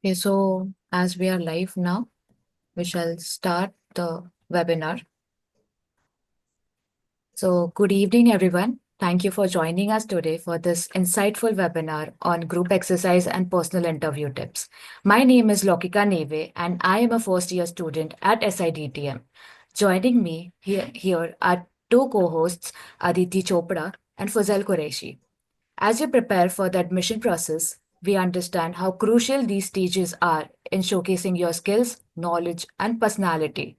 Okay, so as we are live now, we shall start the webinar. So good evening, everyone. Thank you for joining us today for this insightful webinar on group exercise and personal interview tips. My name is Loukika Neve, and I am a first-year student at SIDTM. Joining me here are two co-hosts, Aditi Chopra and Fuzail Qureshi. As you prepare for the admission process, we understand how crucial these stages are in showcasing your skills, knowledge, and personality.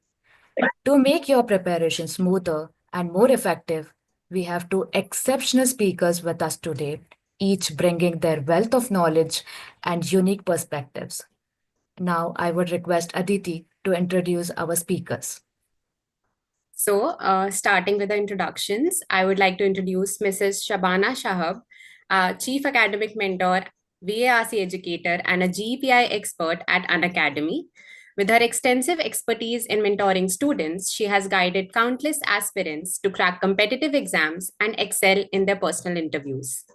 To make your preparation smoother and more effective, we have two exceptional speakers with us today, each bringing their wealth of knowledge and unique perspectives. Now, I would request Aditi to introduce our speakers. So, starting with the introductions, I would like to introduce Mrs. Shabana Shahab, Chief Academic Mentor, VARC Educator, and a GPI expert at Unacademy. With her extensive expertise in mentoring students, she has guided countless aspirants to crack competitive exams and excel in their personal interviews.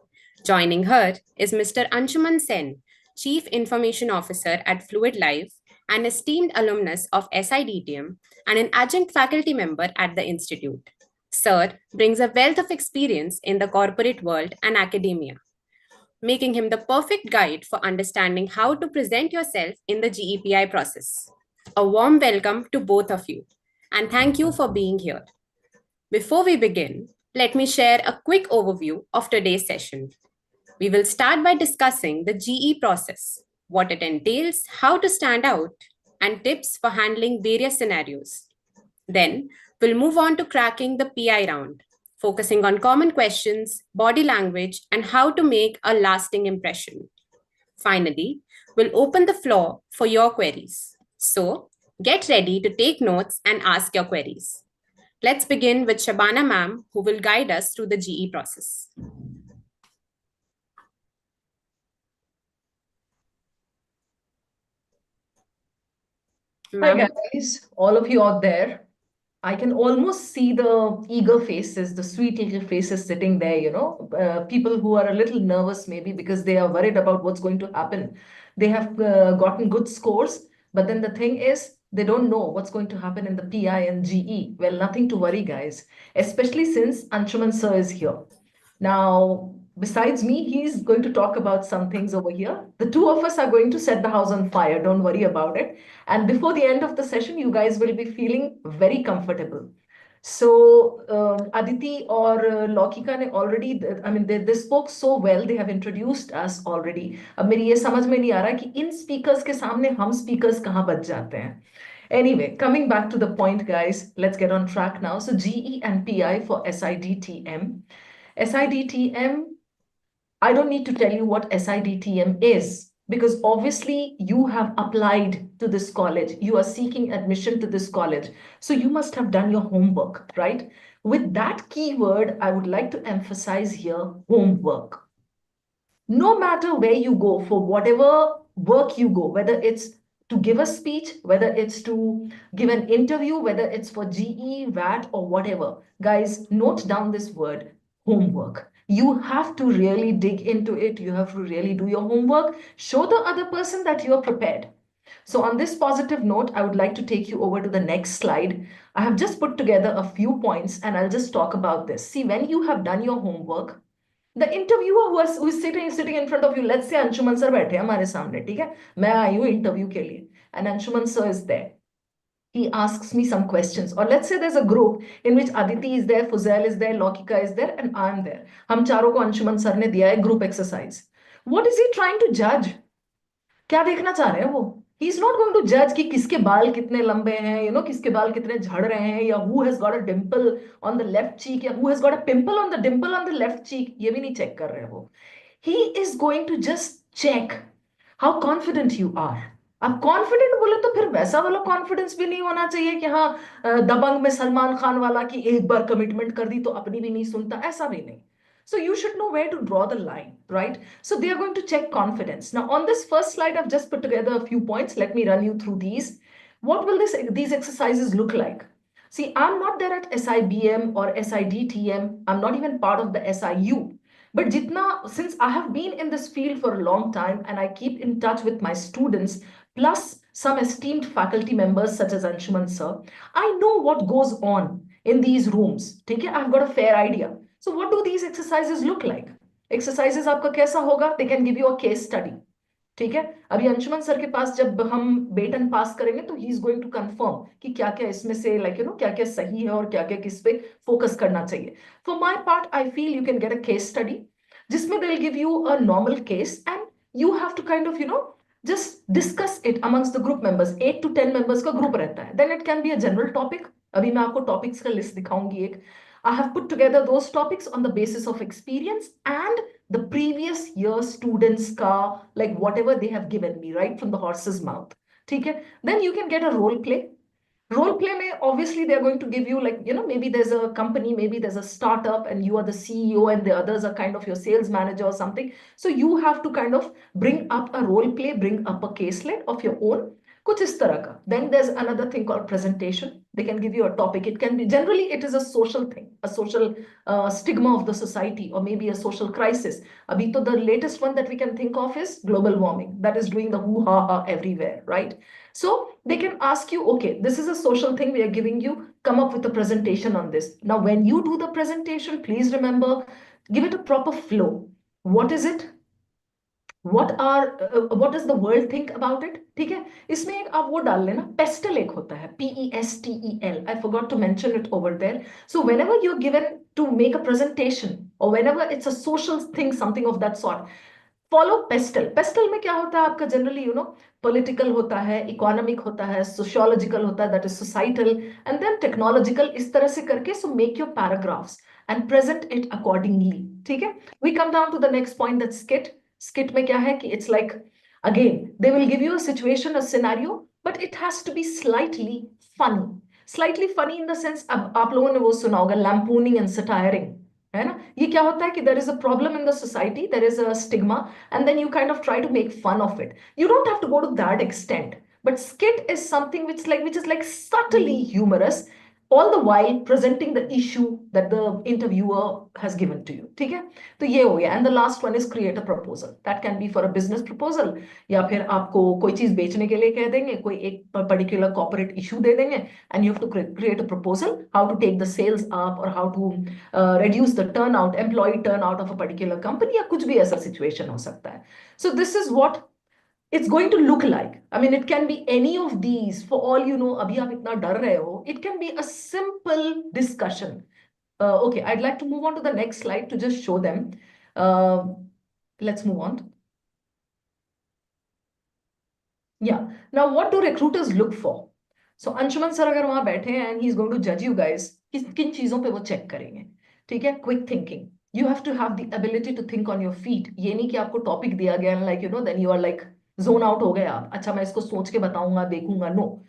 Joining her is Mr. Anshuman Sen, Chief Information Officer at Fluid Life, an esteemed alumnus of SIDTM and an adjunct faculty member at the Institute. Sir brings a wealth of experience in the corporate world and academia, making him the perfect guide for understanding how to present yourself in the GEPI process. A warm welcome to both of you, and thank you for being here. Before we begin, let me share a quick overview of today's session. We will start by discussing the GE process, what it entails, how to stand out, and tips for handling various scenarios. Then, we'll move on to cracking the PI round, focusing on common questions, body language, and how to make a lasting impression. Finally, we'll open the floor for your queries. So, get ready to take notes and ask your queries. Let's begin with Shabana Ma'am, who will guide us through the GE process. Hi guys, all of you out there. I can almost see the eager faces, the sweet little faces sitting there, people who are a little nervous maybe because they are worried about what's going to happen. They have gotten good scores, but then the thing is, they don't know what's going to happen in the PI and GE. Well, nothing to worry, guys, especially since Anshuman sir is here. Now, besides me, he's going to talk about some things over here. The two of us are going to set the house on fire. Don't worry about it. And before the end of the session, you guys will be feeling very comfortable. So Aditi or Loukika ne already, I mean, they spoke so well. They have introduced us already. अब मेरी ये समझ में नहीं आ रहा कि इन speakers के सामने हम speakers कहाँ बच जाते हैं. Anyway, coming back to the point, guys, let's get on track now. So GE and PI for SIDTM. SIDTM, I don't need to tell you what SIDTM is because obviously you have applied to this college. You are seeking admission to this college. So you must have done your homework, right? With that keyword, I would like to emphasize here homework. No matter where you go, for whatever work you go, whether it's to give a speech, whether it's to give an interview, whether it's for GE, VAT, or whatever, guys, note down this word, homework. You have to really dig into it. You have to really do your homework. Show the other person that you're prepared. So on this positive note, I would like to take you over to the next slide. I have just put together a few points and I'll just talk about this. See, when you have done your homework, the interviewer who is sitting in front of you, let's say Anshuman sir बैठे हैं हमारे सामने, ठीक है? मैं आई हूँ interview के लिए, and Anshuman sir is there. he asks me some questions, or let's say there's a group in which Aditi is there, Fuzail is there, Loukika is there, and I'm there. हम चारों को Anshuman sir ने दिया है group exercise. What is he trying to judge? क्या देखना चाह रहे हैं वो? He is not going to judge कि किसके बाल कितने लंबे हैं, किसके बाल कितने झड़ रहे हैं, या who has got a dimple on the left cheek, या who has got a pimple on the dimple on the left cheek. ये भी नहीं चेक कर रहे हैं वो. He is going to just check how confident you are. अब confident बोले तो फिर वैसा वाला कॉन्फिडेंस भी नहीं होना चाहिए कि हाँ, दबंग में सलमान खान वाला कि एक बार कमिटमेंट कर दी तो अपनी भी नहीं सुनता, ऐसा भी नहीं. So you should know where to draw the line, right? So they are going to check confidence. Now on this first slide, I've just put together a few points. Let me run you through these. What will these exercises look like? See, I'm not there at SIBM or SIDTM. I'm not even part of the SIU. But jitna, since I have been in this field for a long time and I keep in touch with my students, plus some esteemed faculty members such as Anshuman sir, I know what goes on in these rooms. Okay? I've got a fair idea. So what do these exercises look like? Exercises आपका कैसा होगा? They can give you a case study. ठीक है, अभी Anshuman sir के पास जब हम batten pass करेंगे तो he is going to confirm कि क्या क्या इसमें से क्या क्या सही है और क्या क्या किस पे फोकस करना चाहिए. For my part I feel you can get a case study जिसमें they will give you a normal case and you have to kind of just discuss it amongst the group members. 8 to 10 members का group रहता है. Then it can be a general topic. अभी मैं आपको topics का list दिखाऊंगी एक. I have put together those topics on the basis of experience and the previous year students ka, like whatever they have given me right from the horse's mouth. Okay? Then you can get a role play. Role play may obviously they're going to give you maybe there's a company, maybe there's a startup and you are the CEO and the others are kind of your sales manager or something. So you have to kind of bring up a role play, bring up a caselet of your own. कुछ इस तरह का. Then there's another thing called presentation. They can give you a topic. It can be, generally it is a social thing, a social stigma of the society, or maybe a social crisis. Abhi to the latest one that we can think of is global warming. That is doing the hoo-ha-ha everywhere, right? So they can ask you, okay, this is a social thing we are giving you. Come up with a presentation on this. Now, when you do the presentation, please remember, give it a proper flow. What is it? what does the world think about it? ठीक है, इसमें एक आप वो डाल लेना, pestle एक होता है, PESTEL. I forgot to mention it over there. So whenever you're given to make a presentation or whenever it's a social thing, something of that sort, follow pestle. Pestle में क्या होता है आपका generally, political होता है, economic होता है, sociological होता है, that is societal, and then technological, इस तरह से करके, so make your paragraphs and present it accordingly. ठीक है? We come down to the next point, that's skit. Skit में क्या है कि it's like, again, they will give you a situation, a scenario, but it has to be slightly funny. Slightly funny in the sense, अब आप लोगों ने वो सुना होगा, lampooning and satiring. है ना? ये क्या होता है कि there is a problem in the society, there is a stigma, and then you kind of try to make fun of it. You don't have to go to that extent, but skit is something which is like subtly humorous, all the while presenting the issue that the interviewer has given to you. ठीक है? तो ये हो गया. And the last one is create a proposal. That can be for a business proposal, या फिर आपको कोई चीज बेचने के लिए कह देंगे, कोई एक particular corporate issue दे देंगे, and you have to create a proposal, how to take the sales up or how to reduce the turnout, employee turnout of a particular company, या कुछ भी ऐसा situation हो सकता है. So this is what it's going to look like. I mean, it can be any of these. For all you know, abhi aap itna dar rahe ho, it can be a simple discussion. Okay, I'd like to move on to the next slide to just show them. Let's move on. Yeah. Now, what do recruiters look for? So, Anshuman sir अगर वहां बैठे हैं and he's going to judge you guys, किन चीजों पे वो check करेंगे? ठीक है? Quick thinking. You have to have the ability to think on your feet. ये नहीं कि आपको topic दिया गया and then you are like zone out हो गए आप. अच्छा मैं इसको सोच के बताऊंगा, देखूंगा. No.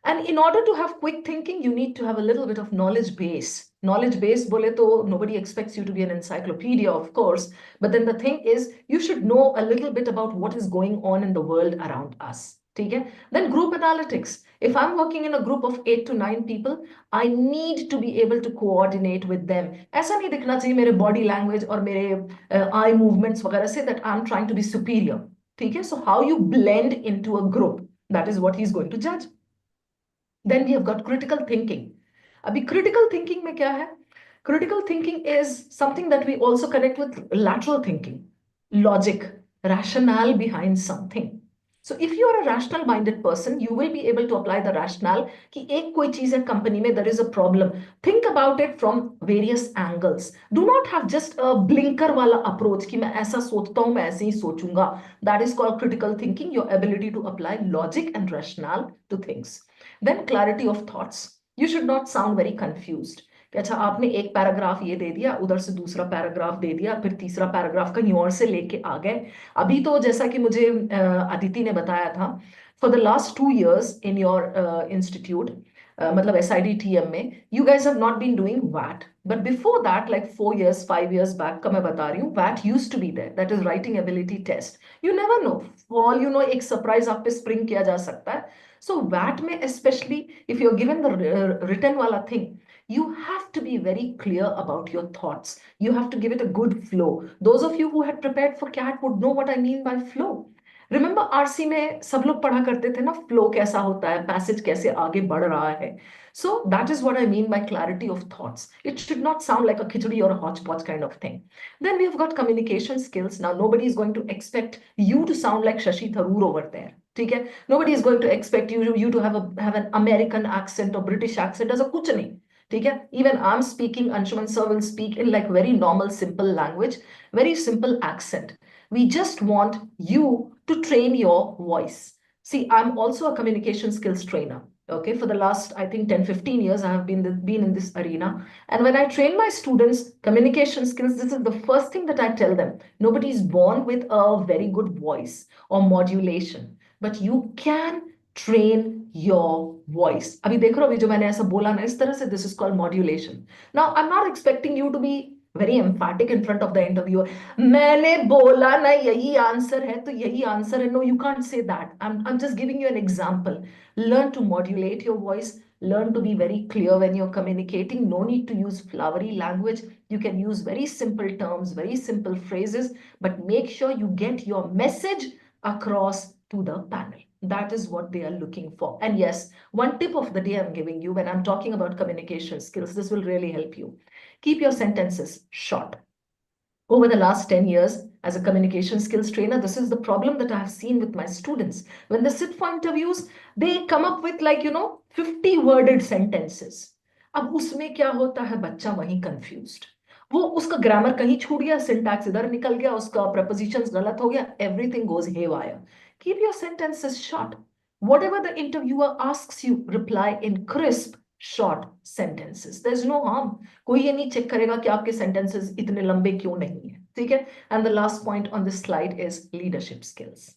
And in order to have quick thinking, you need to have a little bit of knowledge base. Knowledge base बोले तो nobody expects you to be an encyclopedia, of course. But then the thing is, you should know a little bit about what is going on in the world around us. ठीक है? Then group analytics. If I'm working in a group of 8 to 9 people, I need to be able to coordinate with them. ऐसा नहीं दिखना चाहिए मेरे body language और मेरे eye movements वगैरह से that I'm trying to be superior. ठीक है? So how you blend into a group, that is what he's going to judge. Then we have got critical thinking. Abhi critical thinking में क्या है? Critical thinking is something that we also connect with lateral thinking, logic, rationale behind something. So if you are a rational minded person, you will be able to apply the rationale कि एक कोई चीज है company में, there is a problem. Think about it from various angles. Do not have just a blinker वाला approach कि मैं ऐसा सोचता हूँ, मैं ऐसे ही सोचूंगा. That is called critical thinking, your ability to apply logic and rationale to things. Then clarity of thoughts. You should not sound very confused. कि अच्छा आपने एक पैराग्राफ ये दे दिया, उधर से दूसरा पैराग्राफ दे दिया, फिर तीसरा पैराग्राफ कहीं और से लेके आ गए. अभी तो जैसा कि मुझे अदिति ने बताया था, for the last 2 years in your institute, मतलब SIDTM में, you guys have not been doing VAT. But before that, like 4 years, 5 years back का मैं बता रही हूँ, VAT used to be there. That is writing ability test. You never know. For all you know, एक surprise आप पे spring किया जा सकता है. So VAT में especially, if you're given the written वाला thing, you have to be very clear about your thoughts. You have to give it a good flow. Those of you who had prepared for CAT would know what I mean by flow. Remember RC में सब लोग पढ़ा करते थे ना, flow कैसा होता है, पैसेज कैसे आगे बढ़ रहा है. So that is what I mean by clarity of thoughts. It should not sound like a khichdi or a hodgepodge kind of thing. Then we've got communication skills. Now nobody is going to expect you to sound like Shashi Tharoor over there. Okay? Nobody is going to expect you to have an American accent or British accent. ऐसा कुछ नहीं. ठीक है? Even I'm speaking, Anshuman sir will speak in like very normal, simple language, very simple accent. We just want you to train your voice. See, I'm also a communication skills trainer. Okay, for the last, I think 10-15 years, I have been in this arena. And when I train my students communication skills, this is the first thing that I tell them. Nobody is born with a very good voice or modulation, but you can train your voice. अभी देख रहे हो, अभी जो मैंने ऐसा बोला ना इस तरह से, this is called modulation. Now, I'm not expecting you to be very emphatic in front of the interviewer. मैंने बोला ना यही आंसर है तो यही आंसर है. No, you can't say that. I'm just giving you an example. Learn to modulate your voice. Learn to be very clear when you're communicating. No need to use flowery language. You can use very simple terms, very simple phrases, but make sure you get your message across to the panel. That is what they are looking for. And yes, one tip of the day I'm giving you when I'm talking about communication skills, this will really help you. Keep your sentences short. Over the last 10 years as a communication skills trainer, this is the problem that I have seen with my students. When they sit for interviews, they come up with 50-worded sentences. अब उसमें क्या होता है, बच्चा वहीं confused. वो उसका grammar कहीं छूट गया, सिंटैक्स इधर निकल गया, उसका prepositions गलत हो गया, everything goes haywire. Keep your sentences short. Whatever the interviewer asks you, reply in crisp, short sentences. There's no harm. कोई ये नहीं चेक करेगा कि आपके sentences इतने लंबे क्यों नहीं है. ठीक है? And the last point on this slide is leadership skills.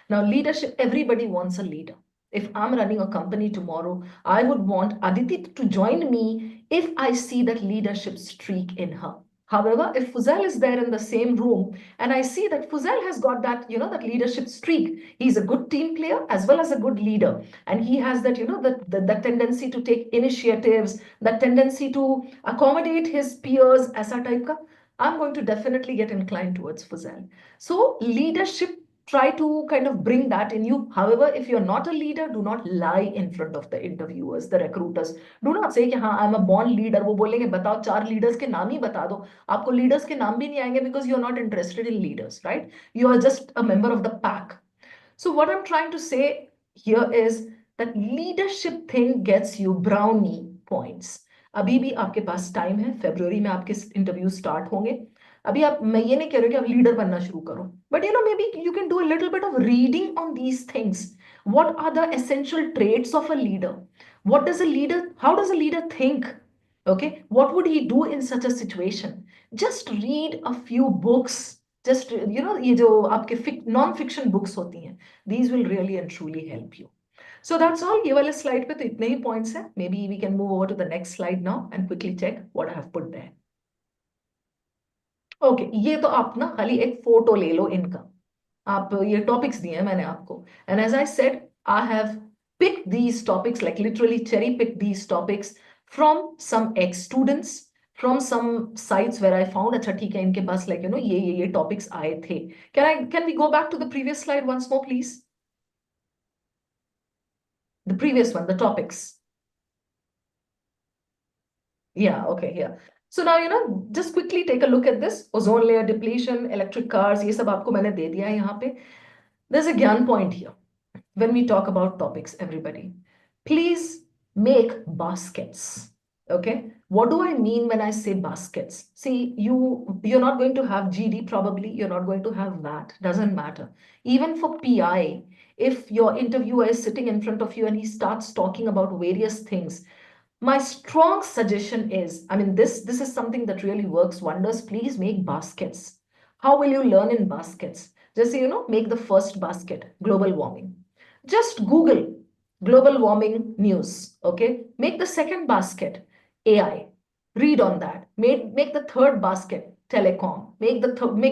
Now, leadership, everybody wants a leader. If I'm running a company tomorrow, I would want Aditi to join me if I see that leadership streak in her. However, if Fuzail is there in the same room and I see that Fuzail has got that, that leadership streak, he's a good team player as well as a good leader. And he has that, that tendency to take initiatives, that tendency to accommodate his peers, aisa type ka, I'm going to definitely get inclined towards Fuzail. So leadership, try to kind of bring that in you. However, if you're not a leader, do not lie in front of the interviewers, the recruiters. Do not say कि हाँ, I'm a born leader. वो बोलेंगे बताओ 4 leaders के नाम ही बता दो. आपको leaders के नाम भी नहीं आएंगे because you're not interested in leaders, right? You are just a member of the pack. So what I'm trying to say here is that leadership thing gets you brownie points. अभी भी आपके पास time है, फरवरी में आपके interview start होंगे. अभी आप, मैं ये नहीं कह रही कि आप लीडर बनना शुरू करो, but maybe you can do a little bit of reading on these things. What are the essential traits of a leader? What does a leader, how does a leader think? Okay, what would he do in such a situation? Just read a few books. Just ये जो आपके non-fiction books होती हैं, these will really and truly help you. So that's all. ये वाले slide पे तो इतने ही points हैं. Maybe we can move over to the next slide now and quickly check what I have put there. Okay, ये तो आप ना खाली एक फोटो ले लो इनका. आप ये टॉपिक्स दिए हैं मैंने आपको, and as I said, I have picked these topics, like literally cherry pick these topics from some ex students, from some sites where I found. अच्छा ठीक है, इनके पास लाइक ये टॉपिक्स आए थे. Can we go back to the previous slide once more please? The previous one, the topics. Yeah, okay, here. So now, just quickly take a look at this. Ozone layer depletion, electric cars, ये सब आपको मैंने दे दिया है यहाँ पे. There's a ज्ञान point here. when we talk about topics, everybody, please make baskets. Okay, what do I mean when I say baskets? See, you're not going to have GD, probably you're not going to have that, doesn't matter. Even for PI, if your interviewer is sitting in front of you and he starts talking about various things, my strong suggestion is, I mean, this is something that really works wonders. Please make baskets. How will you learn in baskets? Just, make the first basket, global warming. Just Google global warming news, okay? Make the second basket, AI. Read on that. Make the third basket, telecom. Make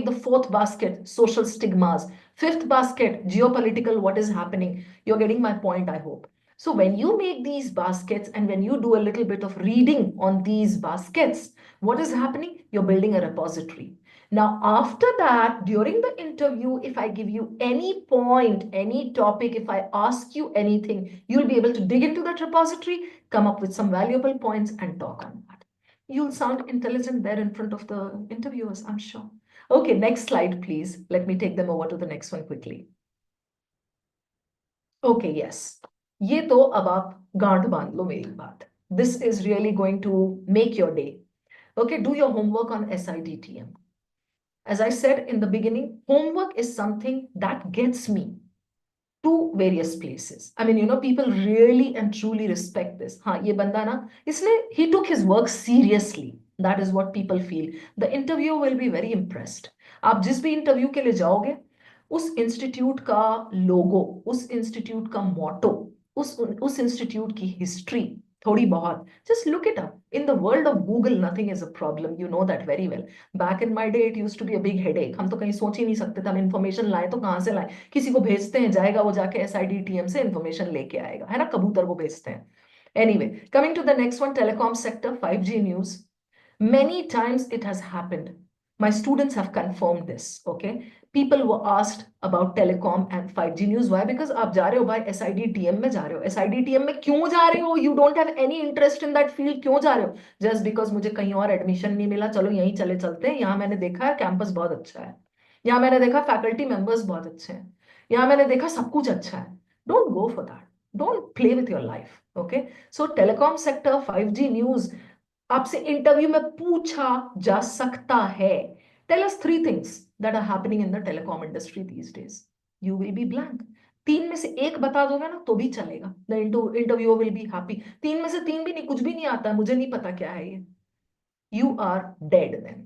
the fourth basket, social stigmas. Fifth basket, geopolitical, what is happening. You're getting my point, I hope. So when you make these baskets and when you do a little bit of reading on these baskets, what is happening? You're building a repository. Now, after that, during the interview, if I give you any point, any topic, if I ask you anything, you'll be able to dig into that repository, come up with some valuable points and talk on that. You'll sound intelligent there in front of the interviewers, I'm sure. Okay, next slide, please. Let me take them over to the next one quickly. Okay, yes. ये तो अब आप गांठ बांध लो मेरी बात. This is really going to make your day. Okay, do your homework on SIDTM. As I said in the beginning, homework is something that gets me to various places. I mean, people really and truly respect this. हाँ, ये बंदा ना, इसने, he took his work seriously. That is what people feel. The interviewer will be very impressed. आप जिस भी interview के लिए जाओगे, उस इंस्टीट्यूट का लोगो, उस इंस्टीट्यूट का मोटो, उस इंस्टीट्यूट की हिस्ट्री थोड़ी बहुत, just look it up. In the world of Google, nothing is a problem. You know that very well. Back in my day, it used to be a big headache. हम तो कहीं सोच ही नहीं सकते थे, हम इंफॉर्मेशन लाए तो कहाँ से लाए? किसी को भेजते हैं, जाएगा वो जाके SIDTM से इंफॉर्मेशन लेके आएगा, है ना? कबूतर को भेजते हैं. Anyway, coming to the next one, telecom sector, 5G news. Many times it has happened. My students have confirmed this, okay? People were asked about telecom and 5G news. Why? Because आप जा रहे हो भाई SIDTM में जा रहे हो. SIDTM में क्यों जा रहे हो? You don't have any interest in that field. क्यों जा रहे हो? Just because मुझे कहीं और एडमिशन नहीं मिला, चलो यहीं चले चलते हैं. यहाँ मैंने देखा है कैंपस बहुत अच्छा है. यहाँ मैंने देखा फैकल्टी मेंबर्स बहुत अच्छे हैं. यहाँ मैंने देखा सब कुछ अच्छा है. Don't go for that. Don't play with your life. Okay? So telecom sector, 5G news, आपसे इंटरव्यू में पूछा जा सकता है. Tell us 3 things that are happening in the telecom industry these days. You will be blank. 3 में से एक बता दोगे ना तो भी चलेगा. The interviewer will be happy. 3 में से 3 भी नहीं, कुछ भी नहीं आता, मुझे नहीं पता क्या है ये. You are dead then.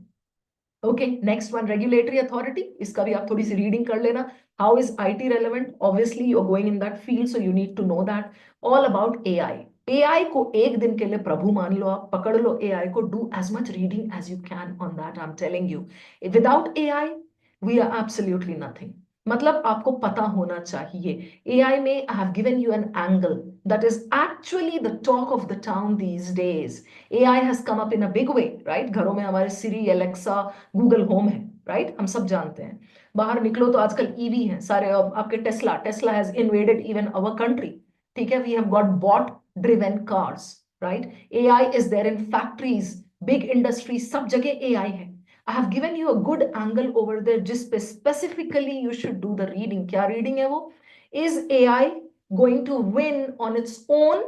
Okay, next one, regulatory authority. इसका भी आप थोड़ी सी रीडिंग कर लेना. How is IT relevant? Obviously, you're going in that field, so you need to know that. All about AI. AI को एक दिन के लिए प्रभु मान लो, आप पकड़ लो AI को. Do as much reading as you can on that. I'm telling you. Without AI, we are absolutely nothing. मतलब आपको पता होना चाहिए. AI में I have given you an angle that is actually the talk of the town these days. AI has come up in a big way, right? घरों में हमारे Siri, Alexa, Google Home है, right? हम सब जानते हैं. बाहर निकलो तो आजकल EV हैं सारे. आपके Tesla has invaded even our country. ठीक है? We have got bot driven cars, right? AI is there in factories, big industries, सब जगह AI है. I have given you a good angle over there. जिस पे specifically you should do the reading. क्या reading है वो? Is AI going to win on its own,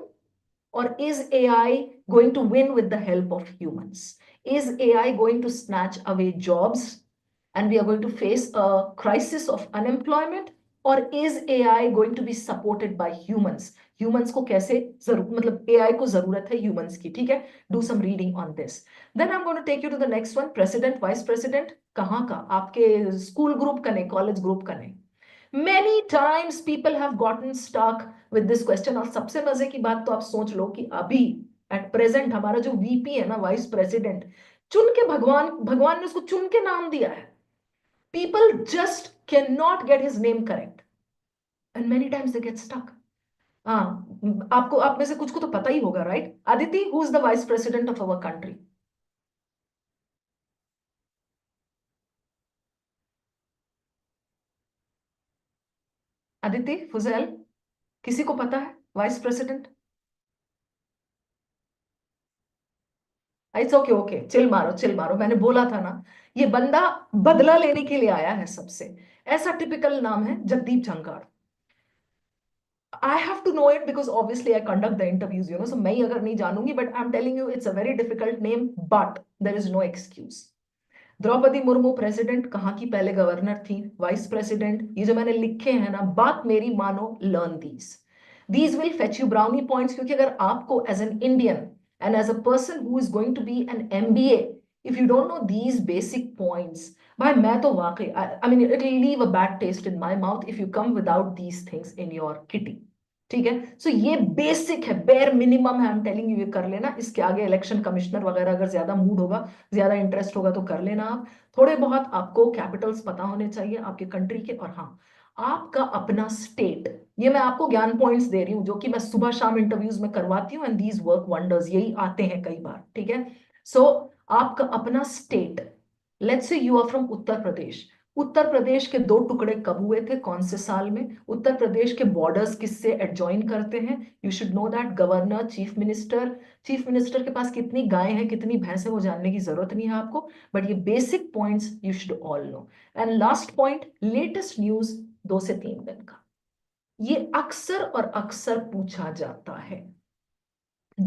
or is AI going to win with the help of humans? Is AI going to snatch away jobs and we are going to face a crisis of unemployment, or is AI going to be supported by humans? Humans को कैसे मतलब AI को जरूरत है humans की, ठीक है? Do some reading on this. Then I'm going to take you to the next one. President, vice president, कहाँ का? आपके school group का नहीं, college group का नहीं. Many times people have gotten stuck with this question. और सबसे मजे की बात तो आप सोच लो कि अभी at present हमारा जो VP है ना, vice president, चुन के भगवान ने उसको चुन के नाम दिया है. People just cannot get his name correct, and many times they get stuck. हाँ, आपको आप में से कुछ को तो पता ही होगा, right? Aditi, who is the vice president of our country? Aditi, Fuzail, किसी को पता है vice president? It's okay, okay, chill मारो. मैंने बोला था ना, ये बंदा बदला लेने के लिए आया है सबसे. ऐसा टिपिकल नाम है जगदीप झंकार. I have to know it because obviously I conduct the interviews, so मैं अगर नहीं जानूंगी, but I'm telling you it's a very difficult name, but there is no excuse. Droupadi Murmu president, कहाँ की पहले गवर्नर थी, वाइस प्रेसिडेंट, ये जो मैंने लिखे हैं ना, बात मेरी मानो, learn these will fetch you brownie points, क्योंकि अगर आपको as an Indian and as a person who is going to be an MBA, if you don't know these basic points, भाई मैं तो वाकई, I mean it will leave a bad taste in my mouth if you come without these things in your kitty. ठीक है, सो ये basic है, bare minimum है, I am telling you, ये कर लेना. इसके आगे इलेक्शन कमिश्नर वगैरह अगर ज्यादा मूड होगा, ज्यादा इंटरेस्ट होगा तो कर लेना आप. थोड़े बहुत आपको कैपिटल्स पता होने चाहिए आपके कंट्री के, और हाँ, आपका अपना स्टेट. ये मैं आपको ज्ञान पॉइंट्स दे रही हूँ जो कि मैं सुबह शाम इंटरव्यूज में करवाती हूँ, एंड दीज वर्क वंडर्स, यही आते हैं कई बार. ठीक है, सो आपका अपना state. Let's say you are from Uttar Pradesh. Uttar Pradesh के दो टुकड़े कब हुए थे, कौन से साल में? उत्तर प्रदेश के बॉर्डर्स किससे एडजॉइन करते हैं? You should know that. Governor, chief minister के पास कितनी गाय हैं, कितनी भैंस है, वो जानने की जरूरत नहीं है आपको, बट ये basic points you should all know. And last point, latest news 2 से 3 दिन का, ये अक्सर और अक्सर पूछा जाता है.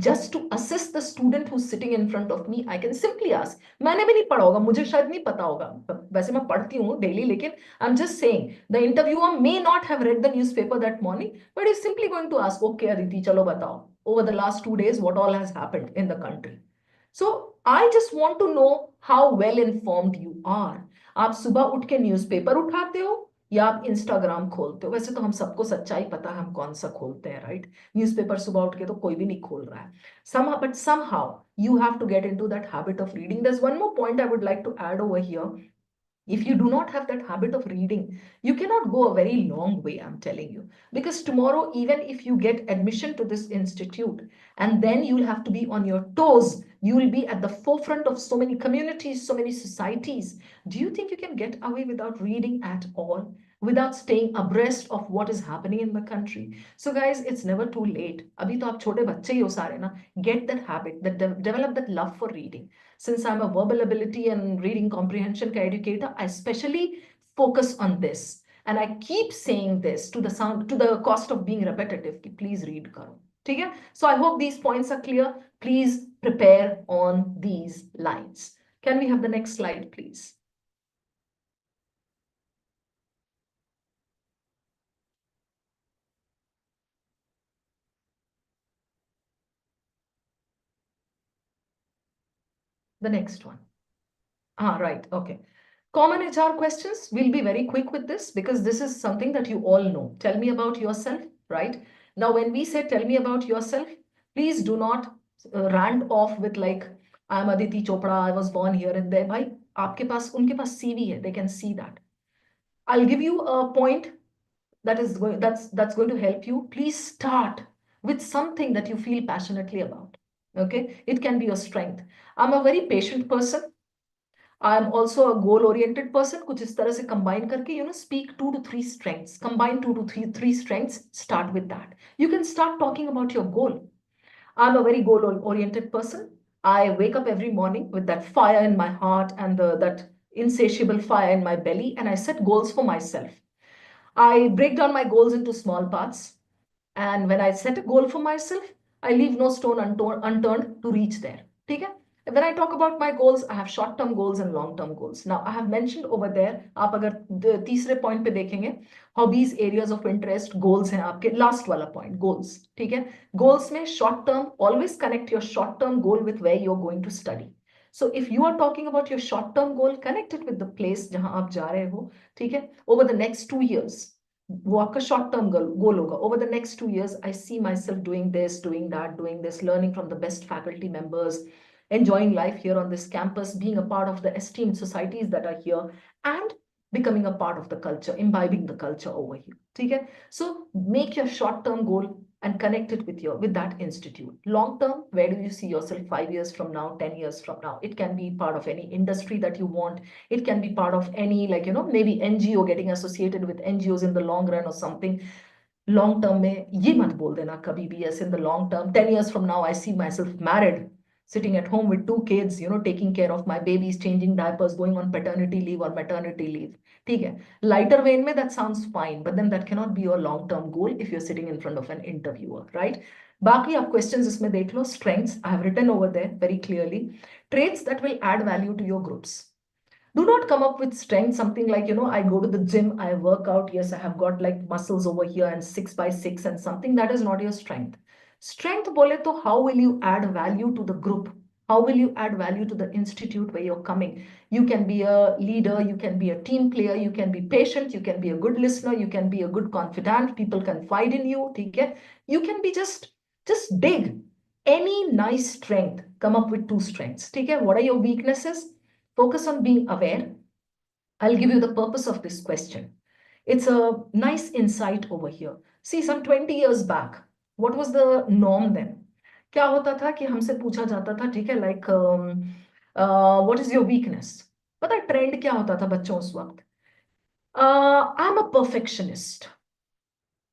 Just to assess the student who's sitting in front of me, I can simply ask. मैंने भी नहीं पढ़ा होगा, मुझे शायद नहीं पता होगा, वैसे मैं पढ़ती हूँ डेली, लेकिन I'm just saying the interviewer may not have read the newspaper that morning, but is simply going to ask, okay Aditi, चलो बताओ, over the last 2 days what all has happened in the country. So I just want to know how well informed you are. आप सुबह उठ के newspaper उठाते हो या आप इंस्टाग्राम खोलते हो? वैसे तो हम सबको सच्चाई पता है हम कौन सा खोलते हैं, राइट? न्यूज़पेपर सुबह उठ के तो कोई भी नहीं खोल रहा है. Somehow, but somehow you have to get into that habit of reading. There's one more point I would like to add over here. If you do not have that habit of reading, you cannot go a very long way, I'm telling you. Because tomorrow, even if you get admission to this institute, and then you'll have to be on your toes, you will be at the forefront of so many communities, so many societies. Do you think you can get away without reading at all? Without staying abreast of what is happening in the country? So guys, it's never too late. अभी तो आप छोटे बच्चे ही हो सारे ना. Get that habit, that develop that love for reading. Since I'm a verbal ability and reading comprehension educator, I especially focus on this. And I keep saying this to the cost of being repetitive. Please read karo. Okay? So I hope these points are clear. Please prepare on these lines. Can we have the next slide, please? The next one. Right. Okay. Common HR questions. We'll be very quick with this because this is something that you all know. Tell me about yourself, right? Now, when we say tell me about yourself, please do not rant off with like, I'm Aditi Chopra, I was born here and there. Bhai, आपके पास उनके पास CV है, they can see that. I'll give you a point that's going to help you. Please start with something that you feel passionately about. Okay, it can be your strength. I'm a very patient person. I'm also a goal-oriented person. कुछ इस तरह से combine करके, speak 2 to 3 strengths. Combine 2 to 3 strengths. Start with that. You can start talking about your goal. I'm a very goal-oriented person. I wake up every morning with that fire in my heart and that insatiable fire in my belly, and I set goals for myself. I break down my goals into small parts. And when I set a goal for myself, I leave no stone unturned to reach there. Okay? When I talk about my goals, I have short-term goals and long-term goals. Now, I have mentioned over there, आप अगर तीसरे point पे देखेंगे, hobbies, areas of interest, goals हैं आपके, last वाला point, goals. ठीक है? Goals में short-term, always connect your short-term goal with where you're going to study. So if you are talking about your short-term goal, connect it with the place जहां आप जा रहे हो. ठीक है? Over the next 2 years, वो आपका शॉर्ट टर्म गोल होगा. Over the next 2 years, I see myself doing this, doing that, doing this, learning from the best faculty members, enjoying life here on this campus, being a part of the esteemed societies that are here, and becoming a part of the culture, imbibing the culture over here. Okay? So make your short-term goal and connect it with that institute. Long-term, where do you see yourself 5 years from now, 10 years from now? It can be part of any industry that you want. It can be part of any, maybe NGO, getting associated with NGOs in the long run or something. Long term में ये मत बोल देना कभी भी, yes, in the long term, 10 years from now, I see myself married. sitting at home with 2 kids, taking care of my babies, changing diapers, going on paternity leave or maternity leave. ठीक है. Lighter vein में that sounds fine, but then that cannot be your long-term goal if you're sitting in front of an interviewer, right? बाकी आप questions इसमें देख लो. Strengths, I have written over there very clearly. Traits that will add value to your groups. Do not come up with strength, something like, I go to the gym, I work out. Yes, I have got like muscles over here and 6x6 and something. That is not your strength. Strength bole to how will you add value to the group? How will you add value to the institute where you're coming? You can be a leader, you can be a team player, you can be patient, you can be a good listener, you can be a good confidant, people confide in you, okay? You can be just big. Any nice strength, come up with 2 strengths, okay? What are your weaknesses? Focus on being aware. I'll give you the purpose of this question. It's a nice insight over here. See, some 20 years back, what was the norm then? क्या होता था कि हमसे पूछा जाता था, ठीक है, like what is your weakness? पता है ट्रेंड क्या होता था बच्चों उस वक्त? I'm a perfectionist.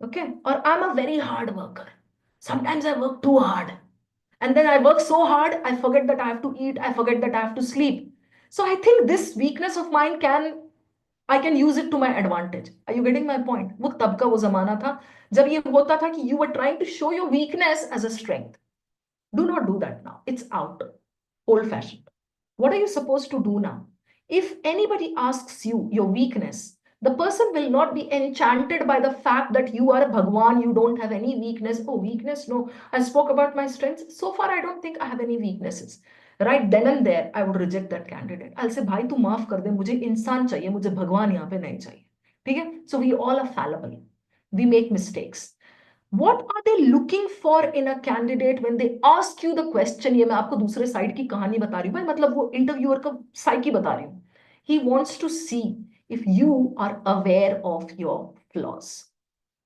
Okay, or I'm a very hard worker. Sometimes I work too hard. And then I work so hard, I forget that I have to eat, I forget that I have to sleep. So I think this weakness of mine I can use it to my advantage. Are you getting my point? वो तब का वो जमाना था जब ये होता था कि you were trying to show your weakness as a strength. Do not do that now. It's out, old fashioned. What are you supposed to do now? If anybody asks you your weakness, the person will not be enchanted by the fact that you are a Bhagwan, you don't have any weakness. Oh, weakness? No, I spoke about my strengths. So far, I don't think I have any weaknesses. Right then and there, I would reject that candidate. I'll say, भाई तू माफ कर दे, मुझे इंसान चाहिए, मुझे भगवान यहाँ पे नहीं चाहिए. ठीक है? So we all are fallible. We make mistakes. What are they looking for in a candidate when they ask you the question? ये मैं आपको दूसरे साइड की कहानी बता रही हूँ भाई, मतलब वो इंटरव्यूअर का साइकी बता रही हूँ. He wants to see if you are aware of your flaws,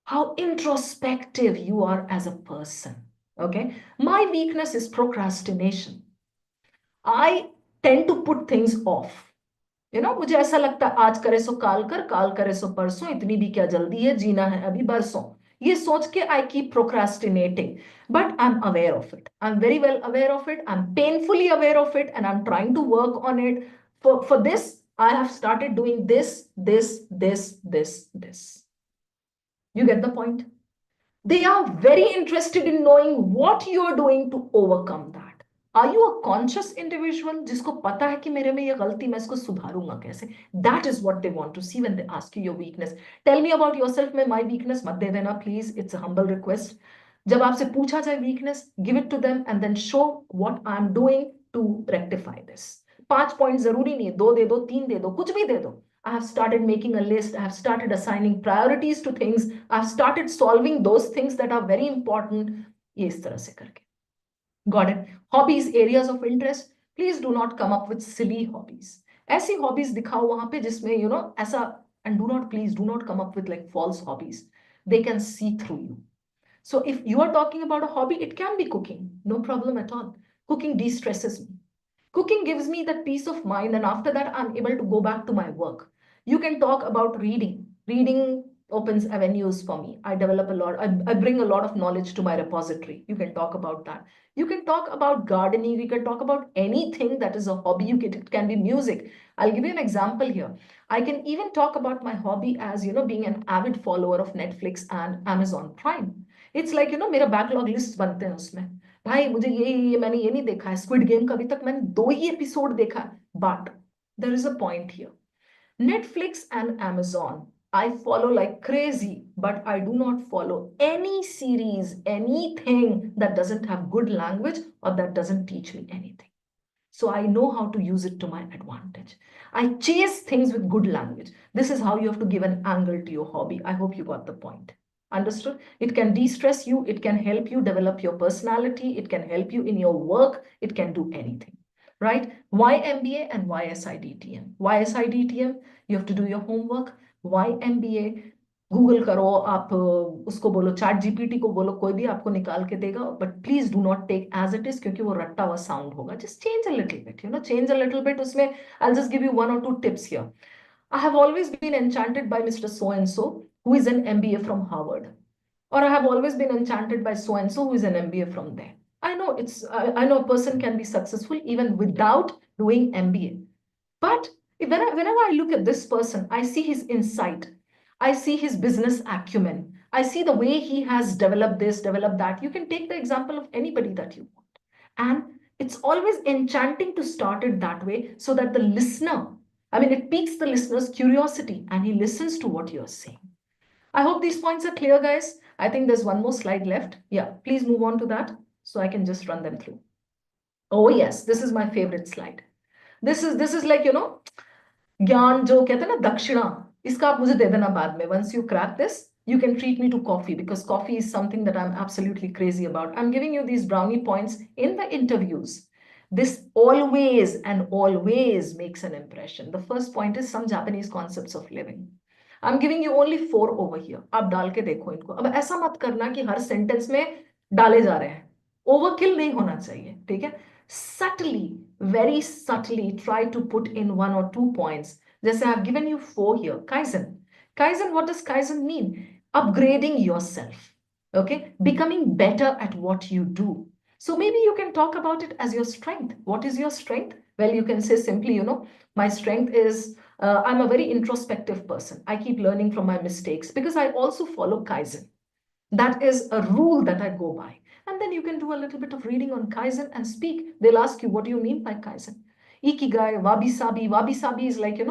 how introspective you are as a person. Okay, my weakness is procrastination. I tend to put things off. मुझे ऐसा लगता है आज करे सो काल करे सो परसों, इतनी भी क्या जल्दी है, जीना है अभी बरसों. ये सोच के I keep procrastinating, but I'm aware of it. I'm very well aware of it. I'm painfully aware of it, and I'm trying to work on it. For this, I have started doing this. You get the point? They are very interested in knowing what you are doing to overcome that. Are you a conscious individual जिसको पता है कि मेरे में ये गलती, मैं इसको सुधारूंगा कैसे? That is what they want to see when they ask you your weakness. Tell me about yourself. में my weakness मत दे देना please. It's a humble request. जब आपसे पूछा जाए weakness, give it to them and then show what I'm doing to rectify this. 5 points जरूरी नहीं है, 2 दे दो, 3 दे दो, कुछ भी दे दो. I have started making a list. I have started assigning priorities to things. I have started solving those things that are very important. ये इस तरह से करके. Got it? Hobbies, areas of interest. Please do not come up with silly hobbies. ऐसी hobbies दिखाओ वहां पे जिसमें ऐसा, and please do not come up with like false hobbies. They can see through you. So if you are talking about a hobby, it can be cooking. No problem at all. Cooking de-stresses me. Cooking gives me that peace of mind, and after that, I'm able to go back to my work. You can talk about reading. Reading opens avenues for me. I develop a lot. I bring a lot of knowledge to my repository. You can talk about that. You can talk about gardening. You can talk about anything that is a hobby. It can be music. I'll give you an example here. I can even talk about my hobby as, being an avid follower of Netflix and Amazon Prime. It's like, मेरा backlog list बनते हैं उसमें. भाई मुझे ये मैंने ये नहीं देखा है, स्क्विड गेम का अभी तक मैंने 2 ही एपिसोड देखा है. But there is a point here. Netflix and Amazon, I follow like crazy, but I do not follow any series, anything that doesn't have good language or that doesn't teach me anything. So I know how to use it to my advantage. I chase things with good language. This is how you have to give an angle to your hobby. I hope you got the point. Understood? It can de-stress you. It can help you develop your personality. It can help you in your work. It can do anything, right? Why MBA and why SIDTM? Why SIDTM? You have to do your homework. Why MBA? Google करो आप, उसको बोलो, chat GPT को बोलो, कोई भी आपको निकाल के देगा. But please do not take as it is, क्योंकि वो रट्टा हुआ साउंड होगा. Just change a little bit, change a little bit. उसमें I just give you 1 or 2 tips here. I have always been enchanted by Mr. So and so, who is an MBA from Harvard. Or I have always been enchanted by so and so, who is an MBA from there. I know I know a person can be successful even without doing MBA. But whenever I look at this person, I see his insight. I see his business acumen. I see the way he has developed this, developed that. You can take the example of anybody that you want. And it's always enchanting to start it that way so that the listener, I mean, it piques the listener's curiosity and he listens to what you're saying. I hope these points are clear, guys. I think there's one more slide left. Yeah, please move on to that so I can just run them through. Oh, yes, this is my favorite slide. This is like, ज्ञान जो कहते हैं ना दक्षिणा इसका आप मुझे दे देना बाद में once you crack this you can treat me to coffee because coffee is something that I'm absolutely crazy about. I'm giving you these brownie points in the interviews. This always and always makes an impression. The first point is some Japanese concepts of living. I'm giving you only 4 over here. आप डाल के देखो इनको. अब ऐसा मत करना कि हर सेंटेंस में डाले जा रहे हैं. ओवरकिल नहीं होना चाहिए, ठीक है? Subtly, very subtly try to put in 1 or 2 points. Just I have given you 4 here. Kaizen. Kaizen, what does Kaizen mean? Upgrading yourself. Okay? Becoming better at what you do. So maybe you can talk about it as your strength. What is your strength? Well, you can say simply, my strength is I'm a very introspective person. I keep learning from my mistakes because I also follow Kaizen. That is a rule that I go by. And then you can do a little bit of reading on Kaizen and speak. They'll ask you, what do you mean by Kaizen? Ikigai, wabi-sabi. Wabi-sabi is like,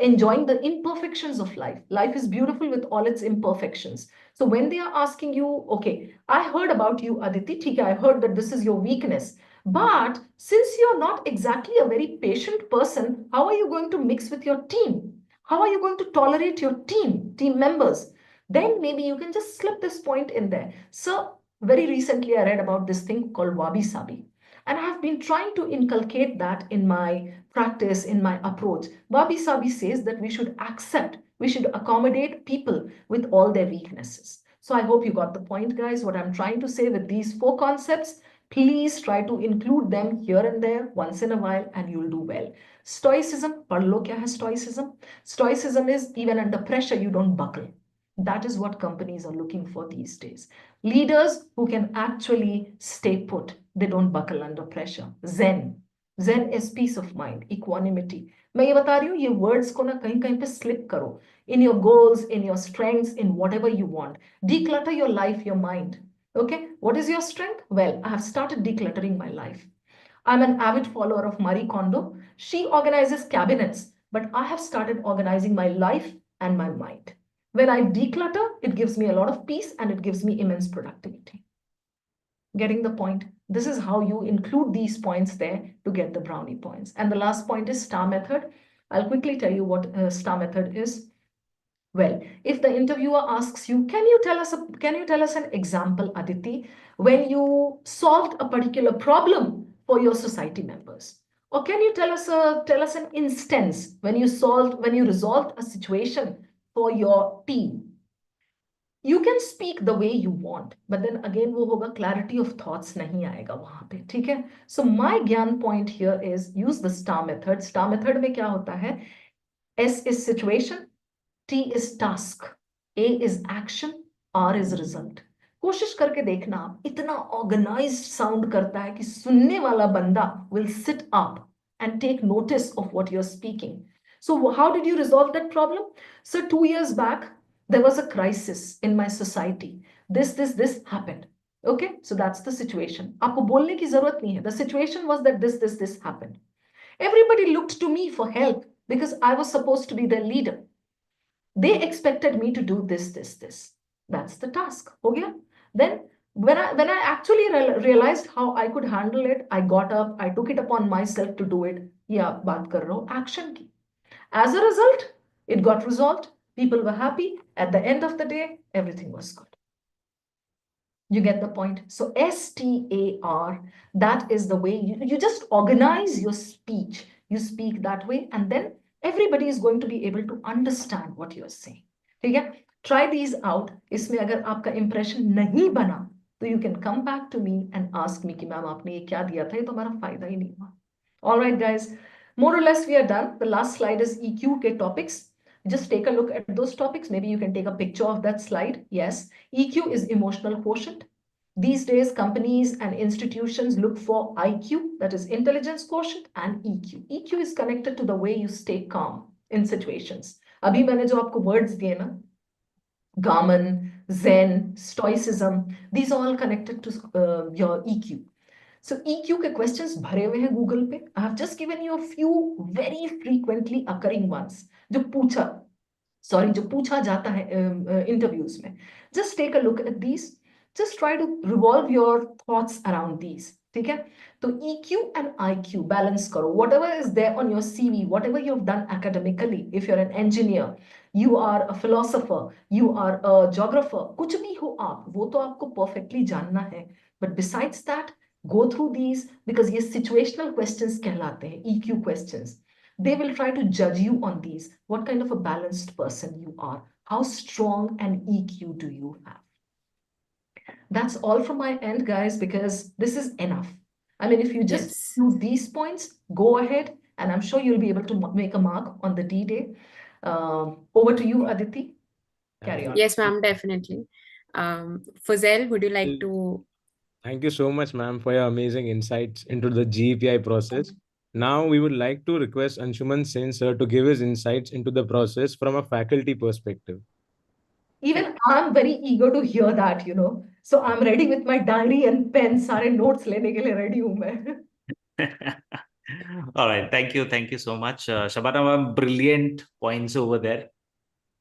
enjoying the imperfections of life. Life is beautiful with all its imperfections. So when they are asking you, okay, I heard about you, Aditi, Tika, I heard that this is your weakness. But since you're not exactly a very patient person, how are you going to mix with your team? How are you going to tolerate your team members? Then maybe you can just slip this point in there. So very recently, I read about this thing called wabi-sabi. And I have been trying to inculcate that in my practice, in my approach. Wabi-sabi says that we should accept, we should accommodate people with all their weaknesses. So I hope you got the point, guys. What I'm trying to say with these 4 concepts, please try to include them here and there once in a while and you'll do well. Stoicism, पढ़ लो क्या है stoicism? Stoicism is even under pressure, you don't buckle. That is what companies are looking for these days. Leaders who can actually stay put. They don't buckle under pressure. Zen. Zen is peace of mind, equanimity. मैं ये बता रही हूँ, ये words को ना कहीं पे slip करो. In your goals, in your strengths, in whatever you want. Declutter your life, your mind. Okay, what is your strength? Well, I have started decluttering my life. I'm an avid follower of Marie Kondo. She organizes cabinets, but I have started organizing my life and my mind. When I declutter, it gives me a lot of peace and it gives me immense productivity. Getting the point? This is how you include these points there to get the brownie points. And the last point is STAR method. I'll quickly tell you what STAR method is. Well, if the interviewer asks you, can you tell us an example, Aditi, when you solved a particular problem for your society members? Or can you tell us an instance when you resolved a situation for your team? You can speak the way you want, but then again वो होगा clarity of thoughts नहीं आएगा वहां पे, ठीक है? So my ज्ञान point here is use the STAR method. STAR method में क्या होता है? S is situation, T is task, A is action, R is result. कोशिश करके देखना, इतना organized sound करता है कि सुनने वाला बंदा will sit up and take notice of what you're speaking. So how did you resolve that problem? So 2 years back, there was a crisis in my society. This happened. Okay, so that's the situation. आपको बोलने की जरूरत नहीं है. The situation was that this happened. Everybody looked to me for help because I was supposed to be their leader. They expected me to do this. That's the task. हो गया? Then when I actually realized how I could handle it, I got up, I took it upon myself to do it. Yeah, बात कर रहा हूँ action की. As a result, it got resolved. People were happy. At the end of the day, everything was good. You get the point. So STAR, that is the way you just organize your speech. You speak that way, and then everybody is going to be able to understand what you're saying. ठीक है? Try these out. इसमें अगर आपका impression नहीं बना, तो you can come back to me and ask me कि ma'am आपने ये क्या दिया था, ये तो हमारा फायदा ही नहीं हुआ. All right, guys. More or less we are done. The last slide is EQ के topics. Just take a look at those topics. Maybe you can take a picture of that slide. Yes, EQ is emotional quotient. These days, companies and institutions look for IQ, that is intelligence quotient, and EQ. EQ is connected to the way you stay calm in situations. अभी मैंने जो आपको words दिए ना, Gaman, Zen, Stoicism, these are all connected to your EQ. So EQ के questions भरे हुए हैं Google पे. I have just given you a few very frequently occurring ones जो पूछा जाता है interviews में. Just take a look at these. Just try to revolve your thoughts around these. ठीक है? तो EQ and IQ balance करो. Whatever is there on your CV, whatever you've done academically, if you're an engineer, you are a philosopher, you are a geographer, कुछ भी हो आप, वो तो आपको perfectly जानना है. But besides that, go through these because ये situational questions कहलाते हैं, EQ questions. They will try to judge you on these. What kind of a balanced person you are? How strong an EQ do you have? That's all from my end, guys, because this is enough. I mean, if you just Yes. do these points, go ahead, and I'm sure you'll be able to make a mark on the D-Day. Over to you, Aditi. Carry on. Yes, ma'am, definitely. Fuzail, would you like to? Thank you so much, ma'am, for your amazing insights into the GPI process. Now, we would like to request Anshuman Sen sir to give his insights into the process from a faculty perspective. Even I'm very eager to hear that, you know. So I'm ready with my diary and pen. सारे notes लेने के लिए ready हूँ मैं. All right. Thank you so much. Shabana Ma'am, brilliant points over there.